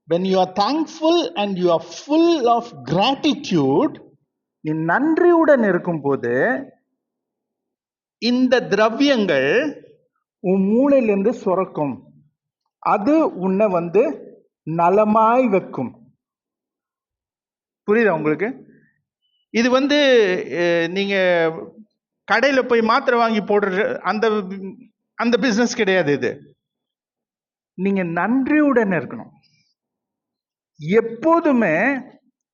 A: when you are thankful and you are full of gratitude, நீ நன்றியுடன் இருக்கும் போது இந்த திரவியங்கள் உன் மூளையிலிருந்து சுரக்கும். அது உன்னை வந்து நலமாய் வைக்கும். புரியுதா உங்களுக்கு? இது வந்து நீங்க கடையில போய் மாத்திரை வாங்கி போடுற அந்த பிசினஸ் கிடையாது. இது நீங்க நன்றியுடன் இருக்கணும். எப்போதுமே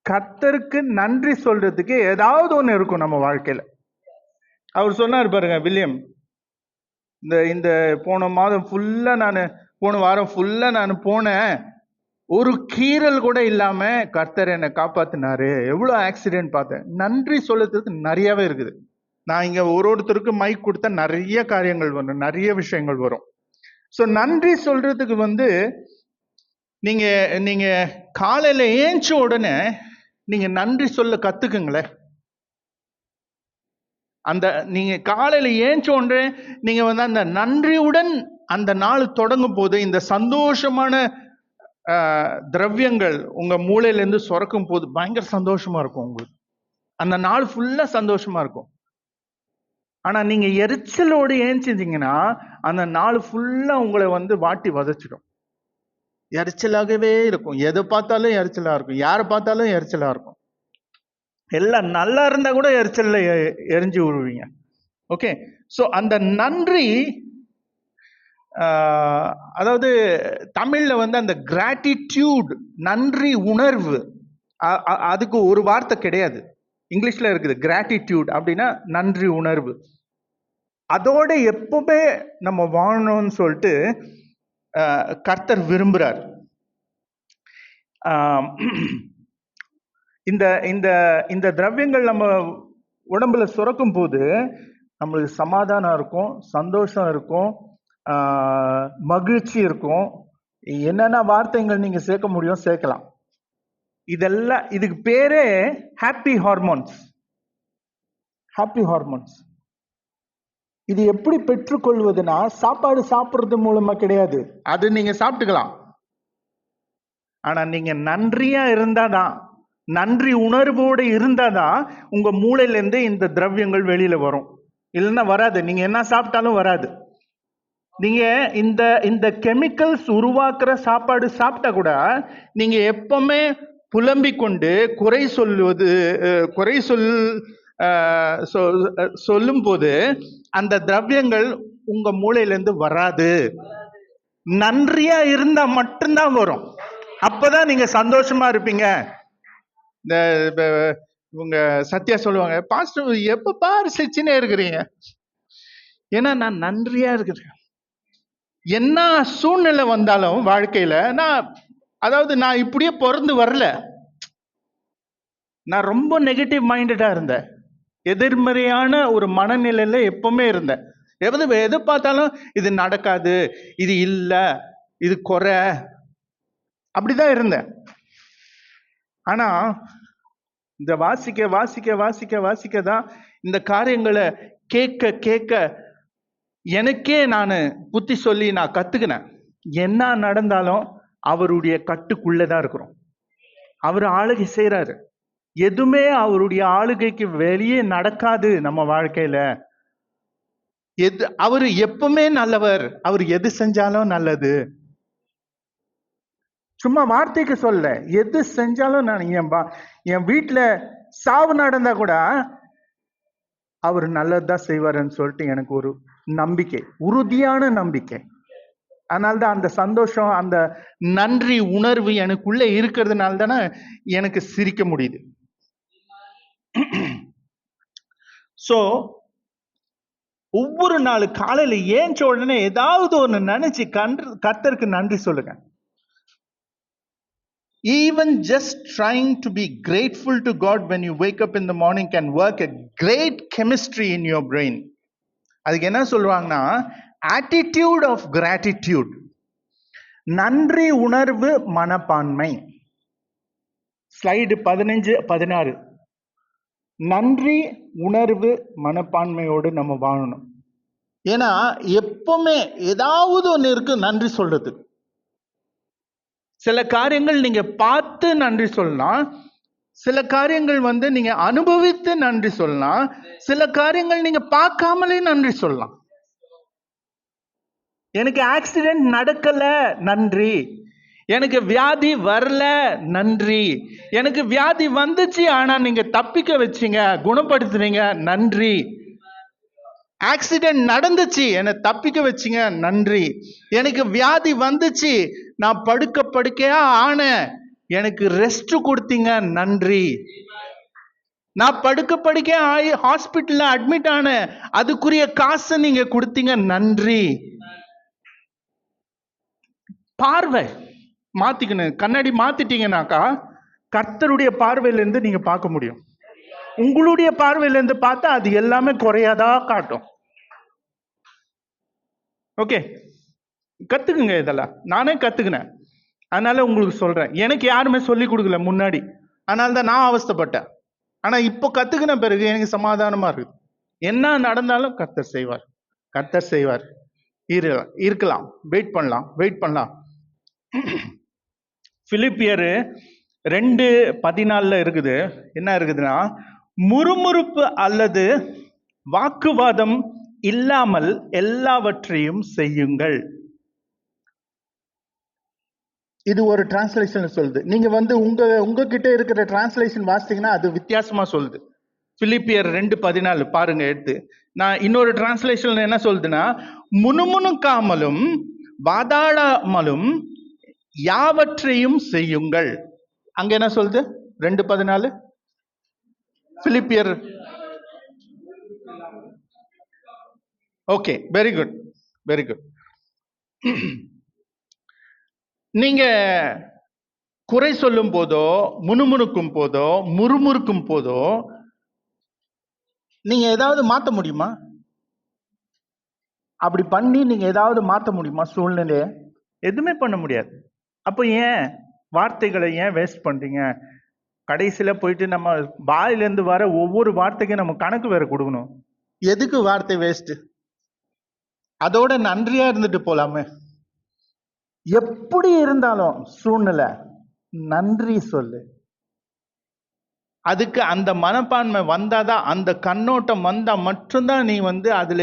A: கர்த்தருக்கு நன்றி சொல்றதுக்கு ஏதாவது ஒண்ணு இருக்கும் நம்ம வாழ்க்கையில. அவர் சொன்னார் பாருங்க, வில்லியம், இந்த போன வாரம் ஃபுல்லா நான் போனேன், ஒரு கீறல் கூட இல்லாம கர்த்தர் என்னை காப்பாத்தினாரு, எவ்வளவு ஆக்சிடென்ட் பார்த்தேன். நன்றி சொல்றதுக்கு நிறையவே இருக்குது. நான் இங்க ஒருத்தருக்கு மைக் கொடுத்தா நிறைய காரியங்கள் வரும், நிறைய விஷயங்கள் வரும். ஸோ நன்றி சொல்றதுக்கு வந்து நீங்க காலையில ஏஞ்ச உடனே நீங்க நன்றி சொல்ல கத்துக்குங்களேன். அந்த நீங்க காலையில ஏஞ்ச உடனே நீங்க வந்து அந்த நன்றியுடன் அந்த நாள் தொடங்கும் போது, இந்த சந்தோஷமான திரவியங்கள் உங்க மூளையில இருந்து சுரக்கும் போது பயங்கர சந்தோஷமா இருக்கும். உங்களுக்கு அந்த நாள் ஃபுல்லா சந்தோஷமா இருக்கும். ஆனா நீங்க எரிச்சலோடு ஏஞ்சிருந்தீங்கன்னா அந்த நாள் ஃபுல்லா உங்களை வந்து வாட்டி வதச்சிடும். எரிச்சலாகவே இருக்கும், எதை பார்த்தாலும் எரிச்சலா இருக்கும், யாரை பார்த்தாலும் எரிச்சலா இருக்கும். எல்லாம் நல்லா இருந்தா கூட எரிச்சல்ல எரிஞ்சு விடுவீங்க. ஓகே, ஸோ அந்த நன்றி, அதாவது தமிழ்ல வந்து அந்த கிராட்டிடியூட், நன்றி உணர்வு, அதுக்கு ஒரு வார்த்தை கிடையாது, இங்கிலீஷ்ல இருக்குது கிராட்டிடியூட் அப்படின்னா நன்றி உணர்வு. அதோட எப்பவுமே நம்ம வாழணும்னு சொல்லிட்டு கர்த்தர் விரும்புகிறார். இந்த இந்த இந்த திரவியங்கள் நம்ம உடம்புல சுரக்கும் போது நம்மளுக்கு சமாதானம் இருக்கும், சந்தோஷம் இருக்கும், மகிழ்ச்சி இருக்கும். என்னென்ன வார்த்தைகள் நீங்க சேர்க்க முடியும் சேர்க்கலாம். இதெல்லாம் இதுக்கு பேரே ஹாப்பி ஹார்மோன்ஸ். Happy hormones. இது எப்படி பெற்றுக்கொள்வதுன்னா சாப்பாடு சாப்பிட்றது மூலமா கிடையாது, அது நீங்க சாப்பிட்டுக்கலாம். ஆனா நீங்க நன்றியா இருந்தாதான், நன்றி உணர்வோடு இருந்தாதான் உங்க மூளையில இருந்து இந்த திரவியங்கள் வெளியில வரும். இல்லைன்னா வராது. நீங்க என்ன சாப்பிட்டாலும் வராது. நீங்க இந்த இந்த கெமிக்கல்ஸ் உருவாக்குற சாப்பாடு சாப்பிட்டா கூட நீங்க எப்பவுமே புலம்பிக் கொண்டு குறை சொல்லுவது, குறை சொல்லும் போது அந்த திரவியங்கள் உங்க மூளையிலிருந்து வராது. நன்றியா இருந்தா மட்டும்தான் வரும். அப்பதான் நீங்க சந்தோஷமா இருப்பீங்க. இந்த இவங்க சத்யா சொல்லுவாங்க, பாஸ்டர் எப்ப பாரு சிரிச்சுனே இருக்கிறீங்க. ஏன்னா நான் நன்றியா இருக்கிறேன். என்ன சூழ்நிலை வந்தாலும் வாழ்க்கையில நான் இப்படியே பிறந்து வரல. நான் ரொம்ப நெகட்டிவ் மைண்டடா இருந்தேன். எதிர்மறையான ஒரு மனநிலையில எப்பவுமே இருந்தேன். எது பார்த்தாலும் இது நடக்காது, இது இல்லை, இது குறை, அப்படிதான் இருந்தேன். ஆனா இந்த வாசிக்க வாசிக்க வாசிக்க வாசிக்க தான் இந்த காரியங்களை கேட்க கேட்க எனக்கே நான் புத்தி சொல்லி நான் கத்துக்கினேன். என்ன நடந்தாலும் அவருடைய கட்டுக்குள்ளதான் இருக்கிறோம். அவர் ஆளுகை செய்யறாரு. எதுவுமே அவருடைய ஆளுகைக்கு வெளியே நடக்காது நம்ம வாழ்க்கையில. அவரு எப்பவுமே நல்லவர். அவர் எது செஞ்சாலும் நல்லது. சும்மா வார்த்தைக்கு சொல்ல, எது செஞ்சாலும் நான் என் வீட்டுல சாவு நடந்தா கூட அவர் நல்லதுதான் செய்வாருன்னு சொல்லிட்டு எனக்கு ஒரு நம்பிக்கை, உறுதியான நம்பிக்கை. அதனால்தான் அந்த சந்தோஷம், அந்த நன்றி உணர்வு எனக்குள்ள இருக்கிறதுனால தானே எனக்கு சிரிக்க முடியுது. சோ ஒவ்வொரு நாள் காலையில ஏஞ்ச உடனே ஏதாவது ஒன்று நினைச்சு கர்த்தருக்கு நன்றி சொல்லுங்க. Even just trying to be grateful to God when you wake up in the morning can work a great chemistry in your brain. அதுக்கு என்ன சொல்லுவாங்கன்னா attitude of gratitude, நன்றி உணர்வு மனப்பான்மை. ஸ்லைடு 15-16. நன்றி உணர்வு மனப்பான்மையோடு நம்ம வாழணும். ஏன்னா எப்பவுமே ஏதாவது ஒன்று இருக்கு நன்றி சொல்றது. சில காரியங்கள் நீங்க பார்த்து நன்றி சொல்லலாம், சில காரியங்கள் நீங்க அனுபவித்து நன்றி சொல்லலாம், சில காரியங்கள் நீங்க பார்க்காமலே நன்றி சொல்லலாம். எனக்கு ஆக்சிடென்ட் நடக்கல நன்றி, எனக்கு வியாதி வரல நன்றி, எனக்கு வியாதி வந்துச்சு ஆனா நீங்க தப்பிக்க வச்சீங்க, குணப்படுத்துறீங்க நன்றி, ஆக்சிடென்ட் நடந்துச்சு என்னை தப்பிக்க வச்சிங்க நன்றி, எனக்கு வியாதி வந்துச்சு நான் படுக்கையா ஆன எனக்கு ரெஸ்ட் கொடுத்தீங்க நன்றி, நான் படுக்கையா ஆகி ஹாஸ்பிட்டல்ல அட்மிட் ஆன அதுக்குரிய காசை நீங்க கொடுத்தீங்க நன்றி. பார்வை மாத்திக்கணும். கண்ணாடி மாத்திட்டீங்கன்னாக்கா கர்த்தருடைய பார்வையிலிருந்து நீங்க பார்க்க முடியும். உங்களுடைய பார்வையிலிருந்து பார்த்தா அது எல்லாமே குறையாதா காட்டும். ஓகே, கத்துக்குங்க. இதெல்லாம் நானே கத்துக்கினேன். அதனால உங்களுக்கு சொல்றேன். எனக்கு யாருமே சொல்லி கொடுக்கல முன்னாடி, அதனால தான் நான் அவஸ்தைப்பட்டேன். ஆனா இப்போ கத்துக்கின பிறகு எனக்கு சமாதானமா இருக்கு. என்ன நடந்தாலும் கர்த்தர் செய்வார், கர்த்தர் செய்வார். இருக்கலாம், வெயிட் பண்ணலாம். பிலிப்பியர் 2:14 இருக்குது. என்ன இருக்குதுன்னா, முறுமுறுப்பு அல்லது வாக்குவாதம் இல்லாமல் எல்லாவற்றையும் செய்யுங்கள். இது ஒரு டிரான்ஸ்லேஷன் சொல்லுது. நீங்க உங்ககிட்ட இருக்கிற டிரான்ஸ்லேஷன் வாசித்தீங்கன்னா அது வித்தியாசமா சொல்லுது. பிலிப்பியர் 2:14 பாருங்க எடுத்து. நான் இன்னொரு டிரான்ஸ்லேஷன் என்ன சொல்லுதுன்னா, முணுமுணுக்காமலும் வாதாடாமலும் யாவற்றையும் செய்யுங்கள். அங்க என்ன சொல்லுது? 2:14 பிலிப்பியர். Okay, very good. நீங்க குறை சொல்லும் போதோ, முணுமுணுக்கும் போதோ, முறுமுறுக்கும் போதோ நீங்க ஏதாவது மாத்த முடியுமா? அப்படி பண்ணி நீங்க ஏதாவது மாத்த முடியுமா சூழ்நிலைய? எதுவுமே பண்ண முடியாது. அப்போ ஏன் வார்த்தைகளை ஏன் வேஸ்ட் பண்றீங்க? கடைசியில போயிட்டு நம்ம வாயிலிருந்து வர ஒவ்வொரு வார்த்தைக்கும் நம்ம கணக்கு வேற கொடுக்கணும். எதுக்கு வார்த்தை வேஸ்ட்? அதோட நன்றியா இருந்துட்டு போலாமே. எப்படி இருந்தாலும் சூழ்நிலை நன்றி சொல்லு. அதுக்கு அந்த மனப்பான்மை வந்தாதான், அந்த கண்ணோட்டம் வந்தா மட்டும்தான் நீ அதுல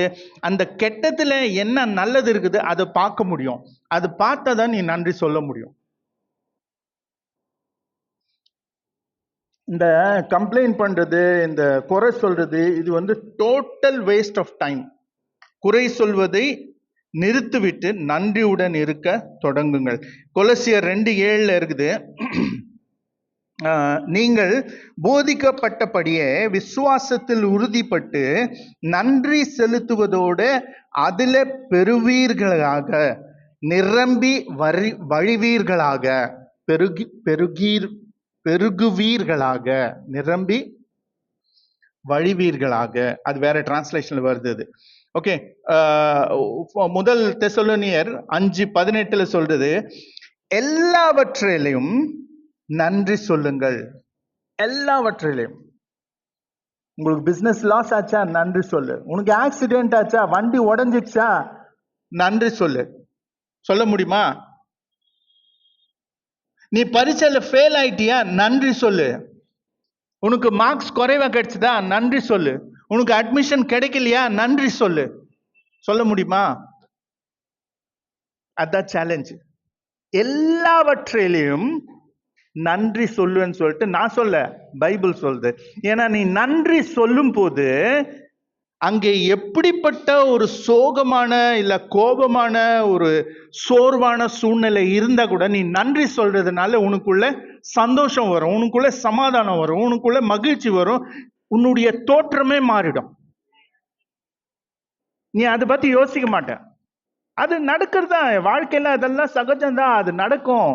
A: அந்த கெட்டத்துல என்ன நல்லது இருக்குது அதை பார்க்க முடியும். அது பார்த்தாதான் நீ நன்றி சொல்ல முடியும். இந்த கம்ப்ளைண்ட் பண்றது, இந்த குறை சொல்றது, இது டோட்டல் வேஸ்ட் ஆஃப் டைம். குறை சொல்வதை நிறுத்திவிட்டு நன்றியுடன் இருக்க தொடங்குங்கள். கொலோசியர் 2:7 இருக்குது, நீங்கள் போதிக்கப்பட்டபடியே விசுவாசத்தில் உறுதிப்பட்டு நன்றி செலுத்துவதோடு அதில் பெறுவீர்களாக, நிரம்பி வழிவீர்களாக, பெருகுவீர்களாக, நிரம்பி வழிவீர்களாக. அது வேற டிரான்ஸ்லேஷன்ல வருது. ஓகே, முதல் தெசலோனியர் 5:18 சொல்றது, எல்லாவற்றிலும் நன்றி சொல்லுங்கள். எல்லாவற்றிலும். உங்களுக்கு பிசினஸ் லாஸ் ஆச்சா, நன்றி சொல்லு. உனக்கு ஆக்சிடென்ட் ஆச்சா, வண்டி உடஞ்சிச்சா, நன்றி சொல்லு. சொல்ல முடியுமா? நீ பரீட்சையில ஃபெயில் ஆயிட்டியா, நன்றி சொல்லு. உனக்கு மார்க்ஸ் குறைவா கிடைச்சதா, நன்றி சொல்லு. உனக்கு அட்மிஷன் கிடைக்கலையா, நன்றி சொல்லு. சொல்ல முடியுமா? அதான் சேலஞ்ச். எல்லாவற்றிலும் நன்றி சொல்லுன்னு சொல்லிட்டு நான் சொல்ல, பைபிள் சொல்லுது. ஏன்னா நீ நன்றி சொல்லும் போது அங்கே எப்படிப்பட்ட ஒரு சோகமான இல்ல கோபமான ஒரு சோர்வான சூழ்நிலை இருந்தா கூட நீ நன்றி சொல்றதுனால உனக்குள்ள சந்தோஷம் வரும், உனக்குள்ள சமாதானம் வரும், உனக்குள்ள மகிழ்ச்சி வரும், உன்னுடைய தோற்றமே மாறிடும். நீ அதை பத்தி யோசிக்க மாட்ட. அது நடக்கிறதா வாழ்க்கையில, அதெல்லாம் சகஜம்தான், அது நடக்கும்.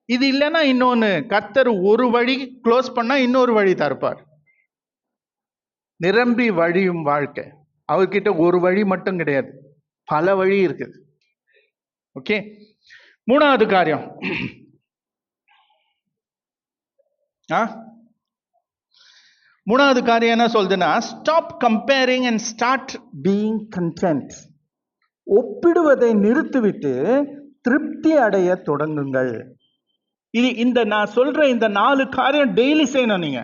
A: இது இல்லைன்னா இன்னொன்னு, கர்த்தர் ஒரு வழி க்ளோஸ் பண்ணா இன்னொரு வழி தருப்பார். நிரம்பி வழியும் வாழ்க்கை. அவர்கிட்ட ஒரு வழி மட்டும் கிடையாது, பல வழி இருக்குது. ஓகே, மூணாவது காரியம், மூணாவது காரியம் என்ன சொல்றதுன்னா, stop comparing and start being content. ஒப்பிடுவதை நிறுத்திவிட்டு திருப்தி அடைய தொடங்குங்கள். இந்த நான் சொல்ற இந்த 4 காரியம் டெய்லி செய்யணும். நீங்க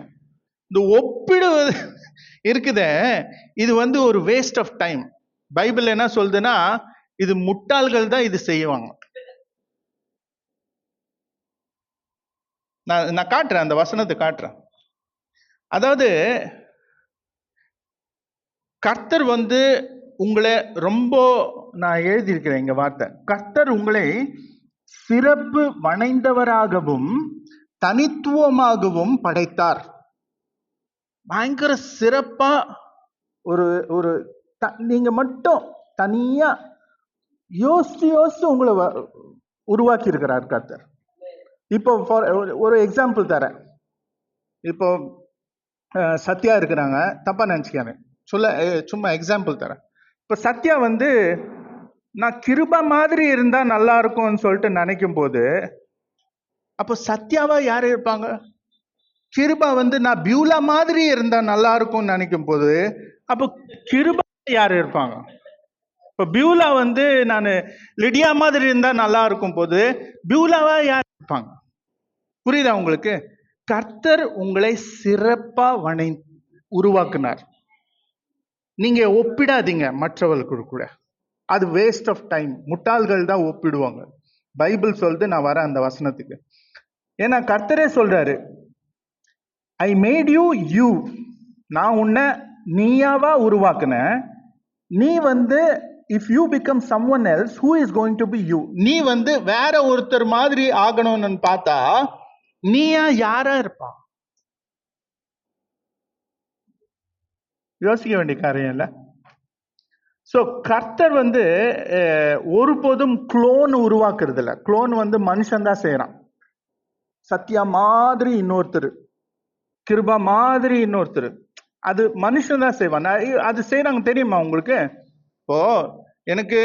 A: இந்த ஒப்பிடுவது இருக்குத, இது ஒரு வேஸ்ட் ஆஃப் டைம். பைபிள் என்ன சொல்லுதுன்னா, இது முட்டாள்கள் தான் இது செய்வாங்க. நான் காட்டுறேன், அந்த வசனத்தை காட்டுறேன். அதாவது கர்த்தர் உங்களை ரொம்ப, நான் எழுதியிருக்கிறேன் இங்க வார்த்தை, கர்த்தர் உங்களை சிறப்பு வணைந்தவராகவும் தனித்துவமாகவும் படைத்தார். பயங்கர சிறப்பா ஒரு ஒரு நீங்க மட்டும் தனியா யோசிச்சு யோசிச்சு உங்களை உருவாக்கி இருக்கிறார் கர்த்தர். இப்போ ஒரு எக்ஸாம்பிள் தரேன். இப்போ சத்யா இருக்கிறாங்க, தப்பா நினைச்சுக்காங்க, சும்மா எக்ஸாம்பிள் தரேன். இப்போ சத்யா நான் கிருபா மாதிரி இருந்தா நல்லா இருக்கும்னு சொல்லிட்டு நினைக்கும் போது, அப்போ சத்யாவா யாரு இருப்பாங்க? கிருபா நான் பியூலா மாதிரி இருந்தா நல்லா இருக்கும்னு நினைக்கும் போது, அப்போ கிருபா யாரு இருப்பாங்க? இப்போ பியூலா நான் லிடியா மாதிரி இருந்தா நல்லா இருக்கும் போது பியூலாவா யார் இருப்பாங்க? புரியுதா உங்களுக்கு? கர்த்தர் உங்களை சிறப்பா உருவாக்குனார். நீங்க ஒப்பிடாதீங்க மற்றவர்களுக்கு கூட, அது வேஸ்ட் ஆஃப் டைம். முட்டாள்கள் தான் ஒப்பிடுவாங்க. பைபிள் சொல்லுது, நான் வரேன் அந்த வசனத்துக்கு. ஏன்னா கர்த்தரே சொல்றாரு, ஐ மேட் யூ யூ, நான் உன்னை நீயாவா உருவாக்குன. நீ if you become someone else, who is going to be you? நீ வேற ஒருத்தர் மாதிரி ஆகணும்னு பார்த்தா நீயா யாரா இருப்பா? யோசிக்க வேண்டிய காரியம் இல்ல. ஸோ கர்த்தர் வந்து ஒருபோதும் குளோன் உருவாக்குறது இல்லை. குளோன் வந்து மனுஷன்தான் செய்யறான். சத்யா மாதிரி இன்னொருத்தர், கிருபா மாதிரி இன்னொருத்தர், அது மனுஷன் தான் செய்வான். அது செய்யறாங்க தெரியுமா உங்களுக்கு? இப்போ எனக்கு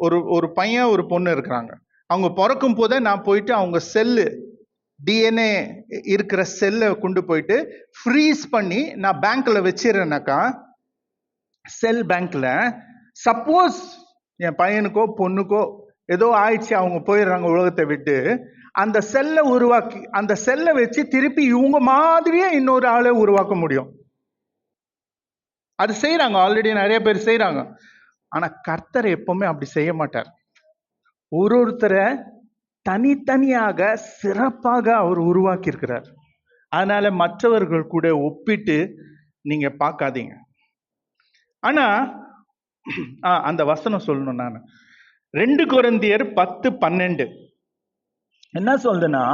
A: ஒரு ஒரு பையன் ஒரு பொண்ணு இருக்கிறாங்க. அவங்க பிறக்கும் போதே நான் போயிட்டு அவங்க செல்லு டிஎன்ஏ இருக்கிற செல்லை கொண்டு போயிட்டு ஃப்ரீஸ் பண்ணி நான் பேங்க்ல வச்சிடறேன்னாக்கா, செல் பேங்க்ல சப்போஸ் என் பையனுக்கோ பொண்ணுக்கோ ஏதோ ஆயிடுச்சு, அவங்க போயிடுறாங்க உலகத்தை விட்டு, அந்த செல்லை உருவாக்கி அந்த செல்லை வச்சு திருப்பி இவங்க மாதிரியே இன்னொரு ஆளை உருவாக்க முடியும். அது செய்யறாங்க, ஆல்ரெடி நிறைய பேர் செய்யறாங்க. ஆனா கர்த்தர் எப்பவுமே அப்படி செய்ய மாட்டார். ஒருத்தரை தனித்தனியாக சிறப்பாக அவர் உருவாக்கி இருக்கிறார். அதனால மற்றவர்கள் கூட ஒப்பிட்டு நீங்க பார்க்காதீங்க. ஆனா அந்த வசனம் சொல்லணும். நான் 2 கொரிந்தியர் 10:12 என்ன சொல்றேன்னா,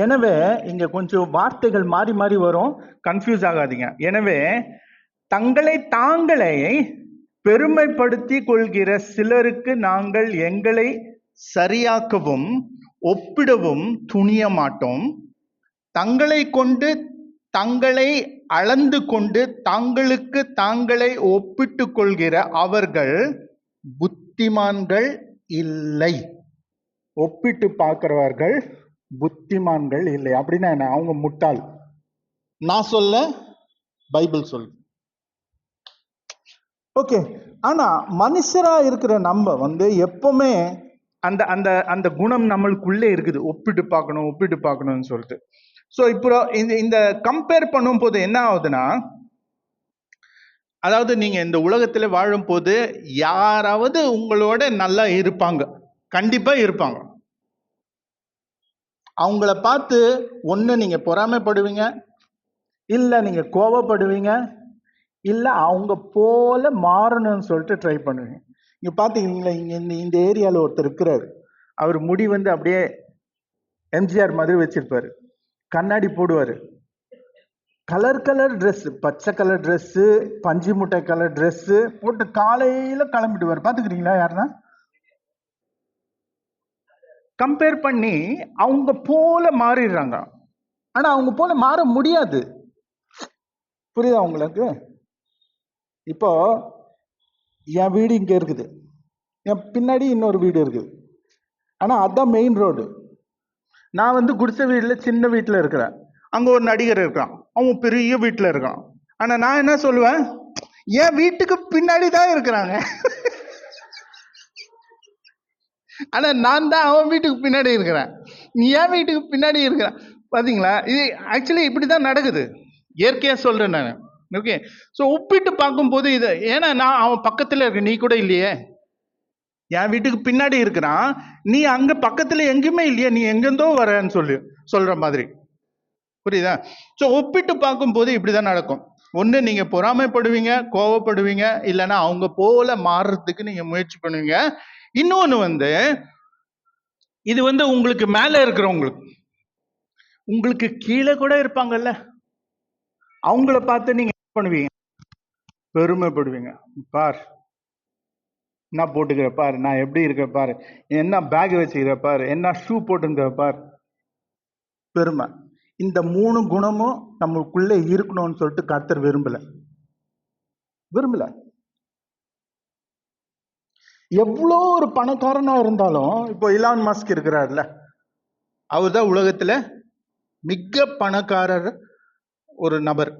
A: எனவே இங்க கொஞ்சம் வார்த்தைகள் மாறி மாறி வரும், கன்ஃபியூஸ் ஆகாதீங்க. எனவே தங்களை தாங்களே பெருமைப்படுத்தி கொள்கிற சிலருக்கு நாங்கள் எங்களை சரியாக்கவும் ஒப்பிடவும் துணிய மாட்டோம். தங்களை கொண்டு தங்களை அளந்து கொண்டு தங்களுக்கு தாங்களை ஒப்பிட்டு கொள்கிற அவர்கள் புத்திமான்கள் இல்லை. ஒப்பிட்டு பார்க்கிறவர்கள் புத்திமான்கள் இல்லை. அப்படின்னா என்ன? அவங்க முட்டாள். நான் சொல்ல, பைபிள் சொல்லு. ஓகே. ஆனா மனுஷரா இருக்கிற நம்ம வந்து எப்பவுமே அந்த அந்த அந்த குணம் நம்மளுக்குள்ளே இருக்குது, ஒப்பிட்டு பார்க்கணும் ஒப்பிட்டு பார்க்கணும்னு சொல்லிட்டு. ஸோ இப்போ இந்த கம்பேர் பண்ணும் போது என்ன ஆகுதுன்னா, அதாவது நீங்க இந்த உலகத்துல வாழும் போது யாராவது உங்களோட நல்லா இருப்பாங்க, கண்டிப்பா இருப்பாங்க. அவங்கள பார்த்து ஒண்ணு நீங்க பொறாமைப்படுவீங்க, இல்ல நீங்க கோபப்படுவீங்க, இல்ல அவங்க போல மாறணும்னு சொல்லிட்டு ட்ரை பண்ணுவீங்க. இங்க பாத்தீங்களா, இங்க இந்த ஏரியால ஒருத்தர் இருக்கிறாரு. அவர் முடி வந்து அப்படியே எம்ஜிஆர் மாதிரி வச்சிருப்பாரு, கண்ணாடி போடுவாரு, கலர் கலர் ட்ரெஸ், பச்சை கலர் ட்ரெஸ், பஞ்சு முட்டை கலர் ட்ரெஸ் போட்டு காலையில கிளம்பிடுவார். பாத்துக்கிறீங்களா? யாருன்னா கம்பேர் பண்ணி அவங்க போல மாறிடுறாங்க. ஆனா அவங்க போல மாற முடியாது. புரியுதா உங்களுக்கு? இப்போ என் வீடு இங்க இருக்குது, என் பின்னாடி இன்னொரு வீடு இருக்குது, ஆனா அதான் மெயின் ரோடு. நான் வந்து குடிசை வீட்டுல சின்ன வீட்டுல இருக்கிறேன், அங்க ஒரு நடிகர் இருக்கான், அவன் பெரிய வீட்டுல இருக்கான். ஆனா நான் என்ன சொல்லுவேன், என் வீட்டுக்கு பின்னாடி தான் இருக்கிறாங்க. ஆனா நான் தான் அவன் வீட்டுக்கு பின்னாடி இருக்கிறேன், நீ என் வீட்டுக்கு பின்னாடி இருக்கிற. பாத்தீங்களா? இது ஆக்சுவலி இப்படிதான் நடக்குது. இயற்கையா சொல்றேன் நான். ஓகே. ஸோ ஒப்பிட்டு பார்க்கும்போது இது, ஏன்னா நான் அவன் பக்கத்துல இருக்க, நீ கூட இல்லையே, என் வீட்டுக்கு பின்னாடி இருக்கிறான், நீ அங்க பக்கத்துல எங்கேயுமே இல்லையே, நீ எங்கேருந்தோ வரன்னு சொல்ற மாதிரி. புரியுதா? ஸோ ஒப்பிட்டு பார்க்கும்போது இப்படிதான் நடக்கும். ஒன்று நீங்க பொறாமைப்படுவீங்க, கோவப்படுவீங்க, இல்லைன்னா அவங்க போல மாறுறதுக்கு நீங்க முயற்சி பண்ணுவீங்க. இன்னொன்று வந்து, இது வந்து உங்களுக்கு மேல இருக்கிறவங்களுக்கு, உங்களுக்கு கீழே கூட இருப்பாங்கல்ல, அவங்கள பார்த்து நீங்க என்ன பண்ணுவீங்க? பெருமைப்படுவீங்க. பார் என்ன போட்டுக்கிற பாரு, நான் எப்படி இருக்க பாரு, என்ன பேக் வச்சுக்கிற பாரு, என்ன ஷூ போட்டுங்கிற பார். பெருமை. இந்த 3 குணமும் நம்மளுக்குள்ள இருக்கணும்னு சொல்லிட்டு கர்த்தர் விரும்பல. எவ்வளோ ஒரு பணக்காரனா இருந்தாலும், இப்போ இலான் மஸ்க் இருக்கிறார்ல, அவர் தான் உலகத்துல மிக பணக்காரர் ஒரு நபர்.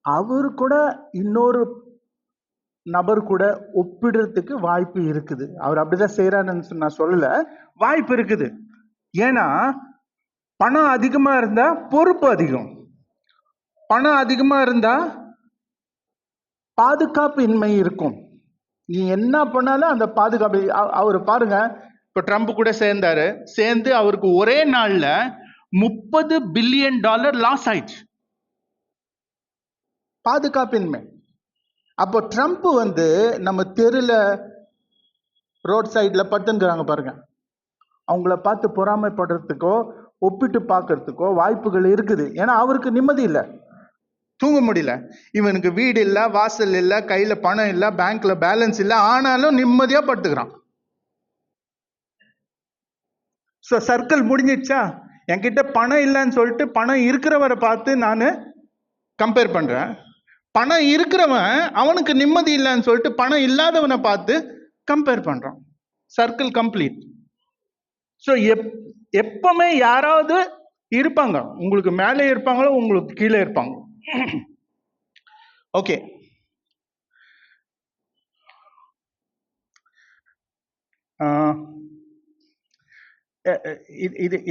A: அவரு கூட இன்னொரு நபர் கூட ஒப்பிடுறதுக்கு வாய்ப்பு இருக்குது. அவர் அப்படிதான் செய்யறாருன்னு நான் சொல்லல, வாய்ப்பு இருக்குது. ஏன்னா பணம் அதிகமா இருந்தா பொறுப்பு அதிகம், பணம் அதிகமா இருந்தா பாதுகாப்பு இன்மை இருக்கும். நீ என்ன பண்ணாலும் அந்த பாதுகாப்பு. அவரு பாருங்க, இப்ப ட்ரம்ப் கூட சேர்ந்து அவருக்கு ஒரே நாள்ல $30 பில்லியன் லாஸ் ஆயிடுச்சு, பாதுகாப்பின்மை. அப்போ ட்ரம்ப் வந்து நம்ம தெருல ரோட் சைட்ல படுத்துங்கிறாங்க பாருங்க, அவங்கள பார்த்து பொறாமைப்படுறதுக்கோ ஒப்பிட்டு பார்க்கறதுக்கோ வாய்ப்புகள் இருக்குது. ஏன்னா அவருக்கு நிம்மதி இல்லை. தூங்க முடியல. இவனுக்கு வீடு இல்லை, வாசல் இல்லை, கையில பணம் இல்லை, பேங்க்ல பேலன்ஸ் இல்லை, ஆனாலும் நிம்மதியா படுத்துக்கிறான். So circle முடிஞ்சிடுச்சா? என்கிட்ட பணம் இல்லைன்னு சொல்லிட்டு பணம் இருக்கிறவரை பார்த்து நான் கம்பேர் பண்றேன். பணம் இருக்கிறவன் அவனுக்கு நிம்மதி இல்லைன்னு சொல்லிட்டு பணம் இல்லாதவனை பார்த்து கம்பேர் பண்றான். Circle complete. ஸோ எப்பவுமே யாராவது இருப்பாங்க, உங்களுக்கு மேலே இருப்பாங்களோ உங்களுக்கு கீழே இருப்பாங்க. ஓகே,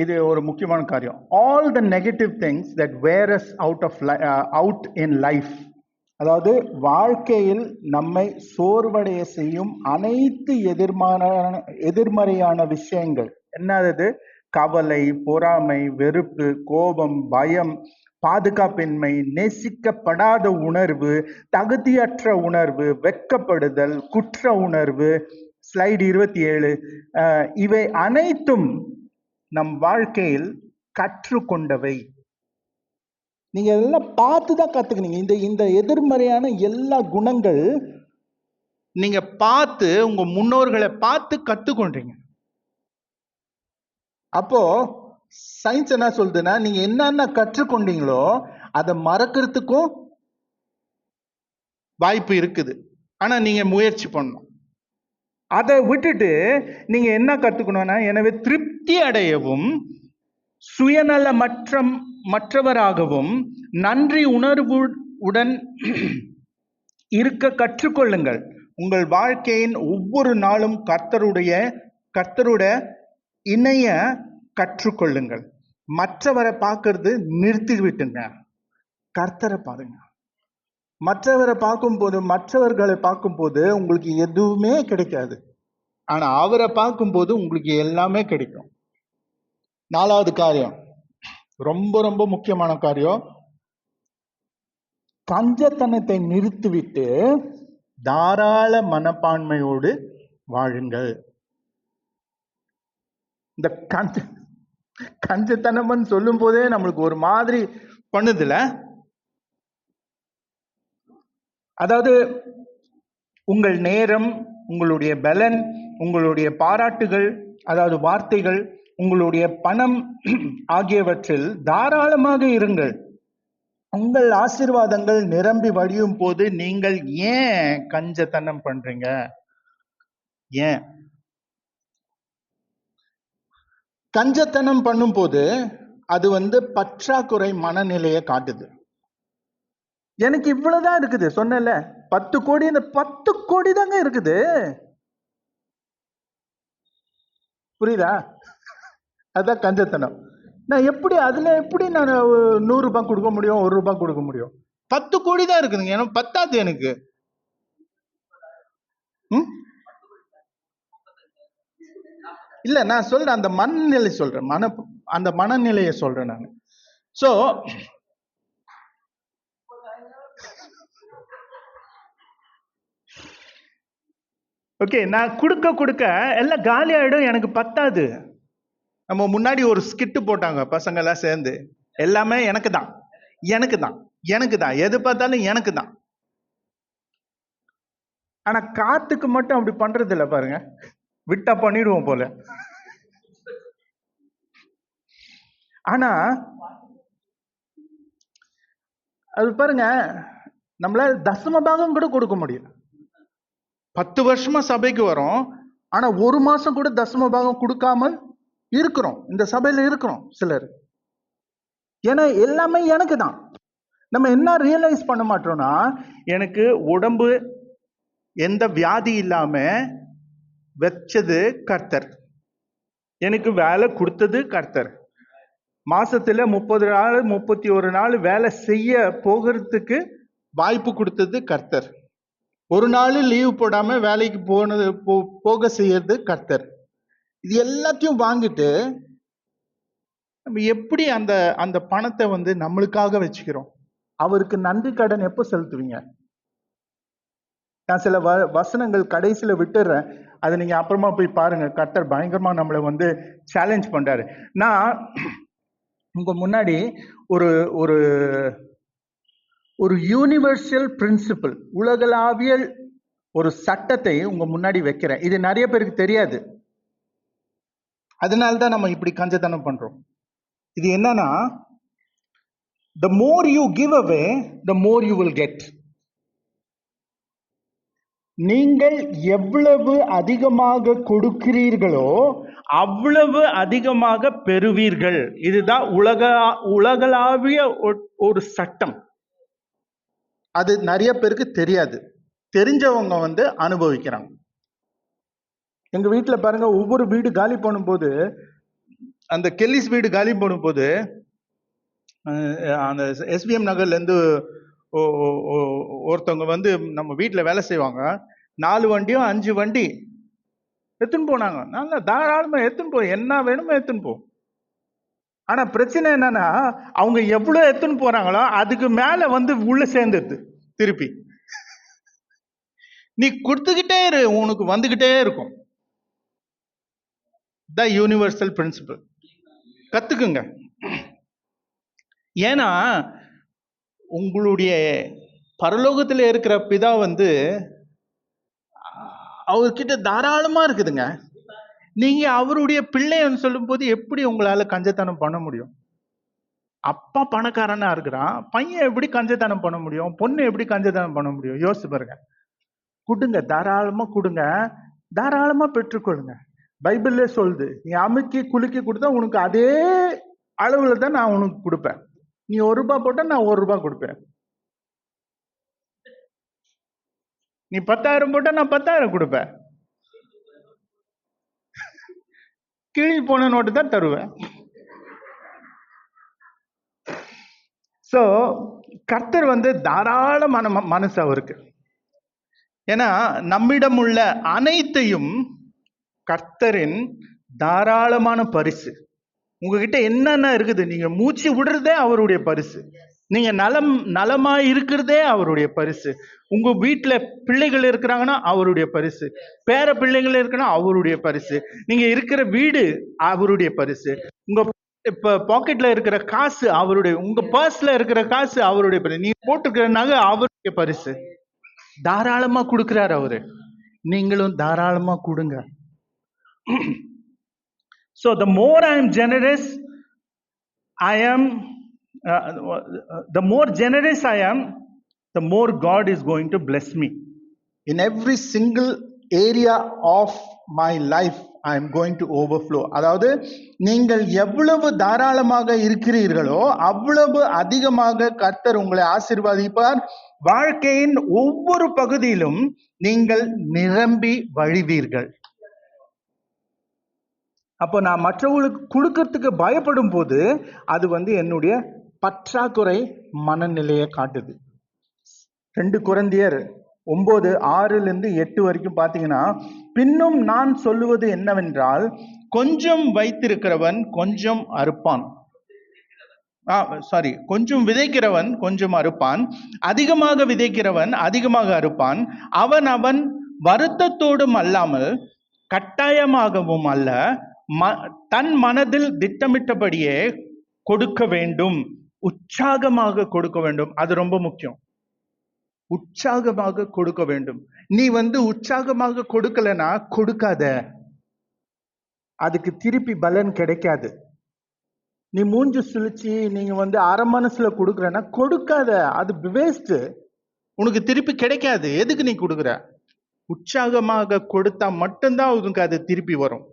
A: இது ஒரு முக்கியமான காரியம். All the negative things that wear us out in life, அதாவது வாழ்க்கையில் நம்மை சோர்வடைய செய்யும் அனைத்து எதிர்மறையான விஷயங்கள் என்னது? கவலை, பொறாமை, வெறுப்பு, கோபம், பயம், பாதுகாப்பின்மை, நேசிக்கப்படாத உணர்வு, தகுதியற்ற உணர்வு, வெட்கப்படுதல், குற்ற உணர்வு. ஸ்லைடு 27. இவை அனைத்தும் நம் வாழ்க்கையில் கற்றுக்கொண்டவை. நீங்க எல்லாம் பார்த்துதான் கத்துக்கினீங்க. இந்த எதிர்மறையான எல்லா குணங்கள் நீங்க பார்த்து, உங்க முன்னோர்களை பார்த்து கத்துக்கொண்டீங்க. அப்போ சயின்ஸ் என்ன சொல்றதுன்னா, நீங்க என்னென்ன கற்றுக்கொண்டீங்களோ அதை மறக்கிறதுக்கும் வாய்ப்பு இருக்குது. ஆனா நீங்க முயற்சி பண்ணணும். அதை விட்டுட்டு நீங்க என்ன கத்துக்கணும்னா, எனவே திருப்தி அடையவும், சுயநல மற்றவராகவும், நன்றி உணர்வுடன் இருக்க கற்றுக்கொள்ளுங்கள். உங்கள் வாழ்க்கையின் ஒவ்வொரு நாளும் கர்த்தருடைய இணைய கற்றுக்கொள்ளுங்கள். மற்றவரை பார்க்கறது நிறுத்தி விட்டுங்க, கர்த்தரை பாருங்க. மற்றவர்களை பார்க்கும்போது உங்களுக்கு எதுவுமே கிடைக்காது. ஆனா அவரை பார்க்கும்போது உங்களுக்கு எல்லாமே கிடைக்கும். 4வது காரியம், ரொம்ப ரொம்ப முக்கியமான காரியம், கஞ்சத்தனத்தை நிறுத்திவிட்டு தாராள மனப்பான்மையோடு வாழுங்கள். இந்த கஞ்சத்தனம்னு சொல்லும் போதே நம்மளுக்கு ஒரு மாதிரி பண்ணுதுல. அதாவது உங்கள் நேரம், உங்களுடைய பலன், உங்களுடைய பாராட்டுகள், அதாவது வார்த்தைகள், உங்களுடைய பணம் ஆகியவற்றில் தாராளமாக இருங்கள். உங்கள் ஆசீர்வாதங்கள் நிரம்பி வழியும் போது நீங்கள் ஏன் கஞ்சத்தனம் பண்றீங்க? ஏன் கஞ்சத்தனம் பண்ணும் போது அது பற்றாக்குறை மனநிலையை காட்டுது. எனக்கு இவ்வளவுதான் இருக்குது, சொன்னல 10 கோடி, இந்த 10 கோடி தாங்க இருக்குது. புரியுதா? அதான் கஞ்சத்தனம். நான் அதுல எப்படி நான் 100 ரூபாய் கொடுக்க முடியும், 1 ரூபாய் கொடுக்க முடியும்? 10 கோடி தான் இருக்குதுங்க, எனக்கு பத்தாது. எனக்கு இல்ல, நான் சொல்றேன் அந்த மனநிலை சொல்றேன், அந்த மனநிலையை சொல்றேன் நான். சோ ஓகே, நான் கொடுக்க எல்லாம் காலி ஆயிடும், எனக்கு பத்தாது. நம்ம முன்னாடி ஒரு ஸ்கிட்டு போட்டாங்க பசங்க எல்லாம் சேர்ந்து, எல்லாமே எனக்கு தான், எனக்கு தான், எனக்கு தான், எது பார்த்தாலும் எனக்கு தான். ஆனா காத்துக்கு மட்டும் அப்படி பண்றது இல்லை பாருங்க, விட்டா பண்ணிடுவோம் போல. ஆனா அது பாருங்க, நம்மளால தசம பாகம் கூட கொடுக்க முடியும். 10 வருஷமா சபைக்கு வரோம், ஆனா 1 மாசம் கூட தசம பாகம் கொடுக்காமல் இருக்கிறோம். இந்த சபையில இருக்கிறோம் சிலர். ஏன்னா எல்லாமே எனக்கு தான். நம்ம என்ன ரியலைஸ் பண்ண மாட்டோம்னா, எனக்கு உடம்பு எந்த வியாதி இல்லாம வச்சது கர்த்தர், எனக்கு வேலை கொடுத்தது கர்த்தர், மாசத்துல 30 நாள் 31 நாள் வேலை செய்ய போகிறதுக்கு வாய்ப்பு கொடுத்தது கர்த்தர், ஒரு நாள் லீவு போடாம வேலைக்கு போக செய்யறது கர்த்தர். இது எல்லாத்தையும் வாங்கிட்டு நம்ம எப்படி அந்த பணத்தை நம்மளுக்காக வச்சுக்கிறோம்? அவருக்கு நன்றி கடன் எப்போ செலுத்துவீங்க? நான் சில வசனங்கள் கடைசியில விட்டுறேன், அதை நீங்க அப்புறமா போய் பாருங்க. கர்த்தர் பயங்கரமா நம்மளை சேலஞ்ச் பண்றாரு. நான் உங்க முன்னாடி ஒரு ஒரு ஒரு யூனிவர்சல் பிரின்சிபல், உலகளாவிய ஒரு சட்டத்தை உங்க முன்னாடி வைக்கிறேன். இது நிறைய பேருக்கு தெரியாது. அதனால்தான் நம்ம இப்படி கஞ்சத்தனம் பண்றோம். இது என்னன்னா, the more you give away, the more you will get. நீங்கள் எவ்வளவு அதிகமாக கொடுக்கிறீர்களோ அவ்வளவு அதிகமாக பெறுவீர்கள். இதுதான் உலகளாவிய ஒரு சட்டம். அது நிறைய பேருக்கு தெரியாது. தெரிஞ்சவங்க அனுபவிக்கிறாங்க. எங்க வீட்டுல பாருங்க, ஒவ்வொரு வீடு காலி பண்ணும்போது, அந்த கெல்லிஸ் வீடு காலி பண்ணும்போது, அந்த எஸ்பிஎம் நகர்ல இருந்து ஒருத்தவங்க நம்ம வீட்டுல வேலை செய்வாங்க. 4 வண்டியோ 5 வண்டி எடுத்துன்னு போனாங்க. நல்லா தாராளமா எடுத்துன்னு போ, என்ன வேணுமோ எடுத்துன்னு போ. ஆனா பிரச்சனை என்னன்னா, அவங்க எவ்வளவு எடுத்துன்னு போறாங்களோ அதுக்கு மேல உள்ள சேர்ந்துருது திருப்பி. நீ கொடுத்துக்கிட்டே இரு, உனக்கு வந்துகிட்டே இருக்கும். த யூனிவர்சல் பிரின்சிபல் கத்துக்குங்க. ஏன்னா உங்களுடைய பரலோகத்துல இருக்கிற பிதா அவர்கிட்ட தாராளமா இருக்குதுங்க. நீங்க அவருடைய பிள்ளைன்னு சொல்லும் போது எப்படி உங்களால கஞ்சத்தனம் பண்ண முடியும்? அப்பா பணக்காரனா இருக்கிறான், பையன் எப்படி கஞ்சத்தனம் பண்ண முடியும்? பொண்ணு எப்படி கஞ்சத்தனம் பண்ண முடியும்? யோசிச்சு பாருங்க. கொடுங்க, தாராளமா கொடுங்க, தாராளமா பெற்றுக்கொள்ளுங்க. பைபிள்ல சொல்லுது, நீ அமுக்கி குலுக்கி கொடுத்தா உனக்கு அதே அளவுல தான் நான் உனக்கு கொடுப்பேன். நீ 1 ரூபாய் போட்டா நான் 1 ரூபாய் கொடுப்பேன். நீ 10,000 போட்டா நான் 10,000 கொடுப்பேன். கிழி போன நோட்டு தான் தருவேன். சோ கர்த்தர் தாராளமான மனசு அவருக்கு. ஏன்னா நம்மிடம் உள்ள அனைத்தையும் கர்த்தரின் தாராளமான பரிசு. உங்ககிட்ட என்னென்ன இருக்குது, நீங்க மூச்சு விடுறதே அவருடைய பரிசு. நீங்க நலமா இருக்கிறதே அவருடைய பரிசு. உங்க வீட்டுல பிள்ளைகள் இருக்கிறாங்கன்னா அவருடைய பரிசு, பேர பிள்ளைகள் இருக்குன்னா அவருடைய பரிசு, நீங்க இருக்கிற வீடு அவருடைய பரிசு, உங்க பாக்கெட்ல இருக்கிற காசு அவருடைய, உங்க பர்ஸ்ல இருக்கிற காசு அவருடைய பரிசு, நீங்க போட்டுக்கிற நகை அவருடைய பரிசு. தாராளமா கொடுக்கிறார் அவரு. நீங்களும் தாராளமா கொடுங்க. So the more I am generous, the more generous I am, the more God is going to bless me. In every single area of my life, I am going to overflow. அதாவது நீங்கள் எவ்வளவு தாராளமாக இருக்கிறீர்களோ அவ்வளவு அதிகமாக கர்த்தர் உங்களை ஆசீர்வதிப்பார். வாழ்க்கையின் ஒவ்வொரு பகுதியிலும் நீங்கள் நிரம்பி வழிவீர்கள். அப்போ நான் மற்றவங்களுக்கு கொடுக்கறதுக்கு பயப்படும் போது அது என்னுடைய பற்றாக்குறை மனநிலையை காட்டுது. 2 கொரிந்தியர் 9:6-8 வரைக்கும் பாத்தீங்கன்னா, பின்னும் நான் சொல்லுவது என்னவென்றால், கொஞ்சம் வைத்திருக்கிறவன் கொஞ்சம் அறுப்பான், கொஞ்சம் விதைக்கிறவன் கொஞ்சம் அறுப்பான், அதிகமாக விதைக்கிறவன் அதிகமாக அறுப்பான். அவன் வருத்தத்தோடும் அல்லாமல் கட்டாயமாகவும் அல்ல, தன் மனதில் திட்டமிட்டபடியே கொடுக்க வேண்டும், உற்சாகமாக கொடுக்க வேண்டும். அது ரொம்ப முக்கியம். உற்சாகமாக கொடுக்க வேண்டும். நீ உற்சாகமாக கொடுக்கலனா கொடுக்காத, அதுக்கு திருப்பி பலன் கிடைக்காது. நீ மூஞ்சு சுழிச்சு நீங்க அரை மனசுல கொடுக்கறனா கொடுக்காத, அது வேஸ்ட், உனக்கு திருப்பி கிடைக்காது. எதுக்கு நீ கொடுக்குற? உற்சாகமாக கொடுத்தா மட்டும்தான் உனக்கு அது திருப்பி வரும்.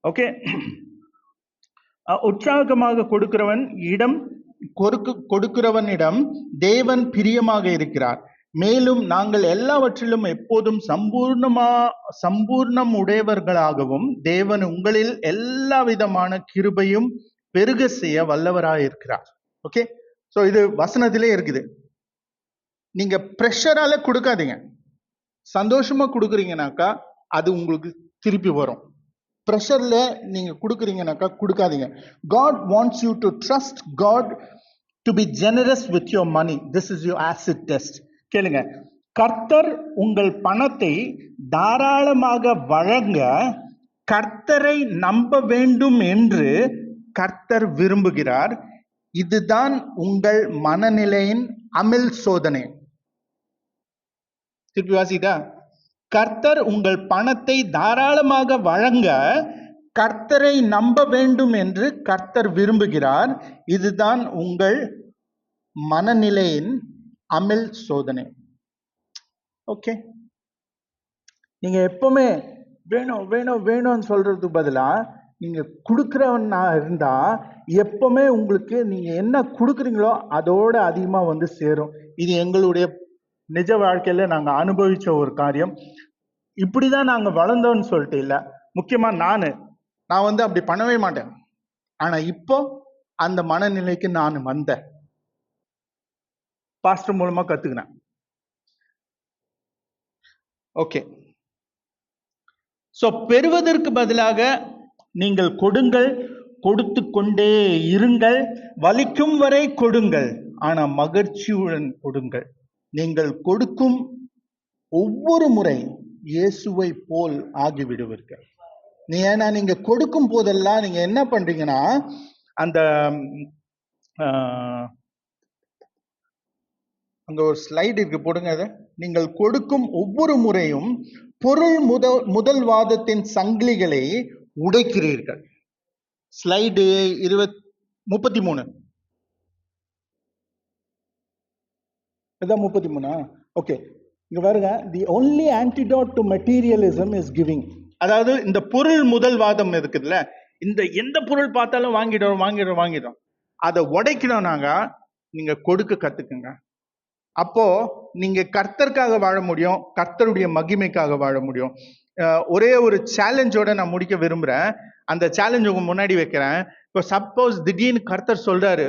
A: ஓகே, உற்சாகமாக கொடுக்கிறவனிடம் தேவன் பிரியமாக இருக்கிறார். மேலும் நாங்கள் எல்லாவற்றிலும் எப்போதும் சம்பூர்ணம் உடையவர்களாகவும் தேவன் உங்களில் எல்லா விதமான கிருபையும் பெருக செய்ய வல்லவராயிருக்கிறார். ஓகே, சோ இது வசனத்திலே இருக்குது. நீங்க பிரஷரால கொடுக்காதீங்க. சந்தோஷமா கொடுக்குறீங்கனாக்கா அது உங்களுக்கு திருப்பி வரும். பிரஷர்ல நீங்க கொடுக்குறீங்கனாக்கா கொடுக்காதீங்க. God wants you to trust God to be generous with your money. This is your acid test. கேளுங்க, கர்த்தர் உங்கள் பணத்தை தாராளமாக வழங்க கர்த்தரை நம்ப வேண்டும் என்று கர்த்தர் விரும்புகிறார். இதுதான் உங்கள் மனநிலையின் அமில் சோதனை. திருப்பி வாசிட்டா, கர்த்தர் உங்கள் பணத்தை தாராளமாக வழங்க கர்த்தரை நம்ப வேண்டும் என்று கர்த்தர் விரும்புகிறார். இதுதான் உங்கள் மனநிலையின் அமில் சோதனை. ஓகே, நீங்க எப்பவுமே வேணும் வேணும் வேணும்னு சொல்றதுக்கு பதிலா நீங்க கொடுக்கிறவனா இருந்தா எப்பவுமே உங்களுக்கு நீங்க என்ன கொடுக்குறீங்களோ அதோட அதிகமா வந்து சேரும். இது எங்களுடைய நிஜ வாழ்க்கையில நாங்க அனுபவிச்ச ஒரு காரியம். இப்படிதான் நாங்க வளர்ந்தோம்னு சொல்லிட்டு இல்ல, முக்கியமா நான் வந்து அப்படி பண்ணவே மாட்டேன். ஆனா இப்போ அந்த மனநிலைக்கு நான் வந்தேன், பாஸ்டர் மூலமா கத்துக்கினேன். ஓகே, சோ பெறுவதற்கு பதிலாக நீங்கள் கொடுங்கள், கொடுத்து கொண்டே இருங்கள், வலிக்கும் வரை கொடுங்கள், ஆனா மகிழ்ச்சியுடன் கொடுங்கள். நீங்கள் கொடுக்கும் ஒவ்வொரு முறை இயேசுவை போல் ஆகிவிடுவீர்கள். ஏன்னா நீங்க கொடுக்கும் போதெல்லாம் நீங்க என்ன பண்றீங்கன்னா, அந்த அங்க ஒரு ஸ்லைடு இருக்கு, போடுங்க அதை. நீங்கள் கொடுக்கும் ஒவ்வொரு முறையும் பொருள் முதல்வாதத்தின் சங்கிலிகளை உடைக்கிறீர்கள். ஸ்லைடு 33. இதான் 33. ஓகே, இங்க பாருங்க. The only antidote to materialism is giving. அதாவது இந்த பொருள் முதல்வாதம் இருக்குதுல்ல, இந்த எந்த பொருள் பார்த்தாலும் வாங்கிடும், அதை உடைக்கணும். நீங்க கொடுக்க கத்துக்குங்க. அப்போ நீங்க கர்த்தருக்காக வாழ முடியும், கர்த்தருடைய மகிமைக்காக வாழ முடியும். ஒரே ஒரு சேலஞ்சோட நான் முடிக்க விரும்புறேன். அந்த சேலஞ்ச் உங்க முன்னாடி வைக்கிறேன். இப்போ சப்போஸ் திடீர்னு கர்த்தர் சொல்றாரு,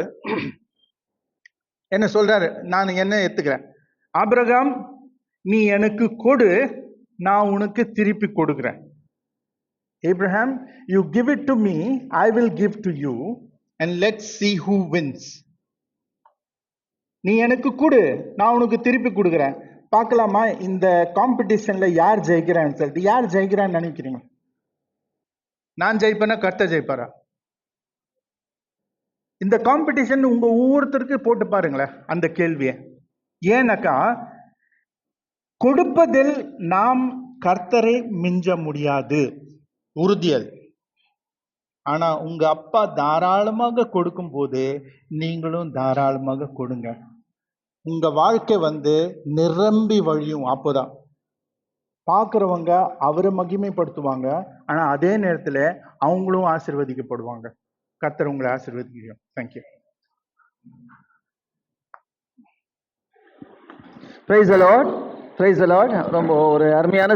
A: என்ன சொல்றாரு, நான் என்ன ஏத்துக்கிறேன், ஆபிரகாம் நீ எனக்கு கொடு, நான் உனக்கு திருப்பி கொடுக்கிறேன். Abraham, you give it to me, I will give to you, and let's see who wins. நீ எனக்கு கொடு, நான் உனக்கு திருப்பி கொடுக்குறேன், பார்க்கலாமா இந்த காம்படிஷன்ல யார் ஜெயிக்கிறான்னு சொல்லிட்டு. யார் ஜெயிக்கிறான்னு நினைக்கிறீங்க? நான் ஜெயிப்பேனா கர்த்தர் ஜெயிப்பாரா? இந்த காம்படிஷன் உங்க ஒவ்வொருத்தருக்கு போட்டு பாருங்களேன் அந்த கேள்வியை. ஏன்னாக்கா கொடுப்பதில் நாம் கர்த்தரை மிஞ்ச முடியாது, உறுதியல். ஆனா உங்க அப்பா தாராளமாக கொடுக்கும் போது நீங்களும் தாராளமாக கொடுங்க. உங்க வாழ்க்கை வந்து நிரம்பி வழியும். அப்போதான் பார்க்குறவங்க அவரை மகிமைப்படுத்துவாங்க, ஆனா அதே நேரத்துல அவங்களும் ஆசீர்வதிக்கப்படுவாங்க. கர்த்தர் உங்களை ஆசீர்வதிக்கிறோம். Thank you.
B: Praise the Lord, praise the Lord. ரொம்ப ஒரு அருமையான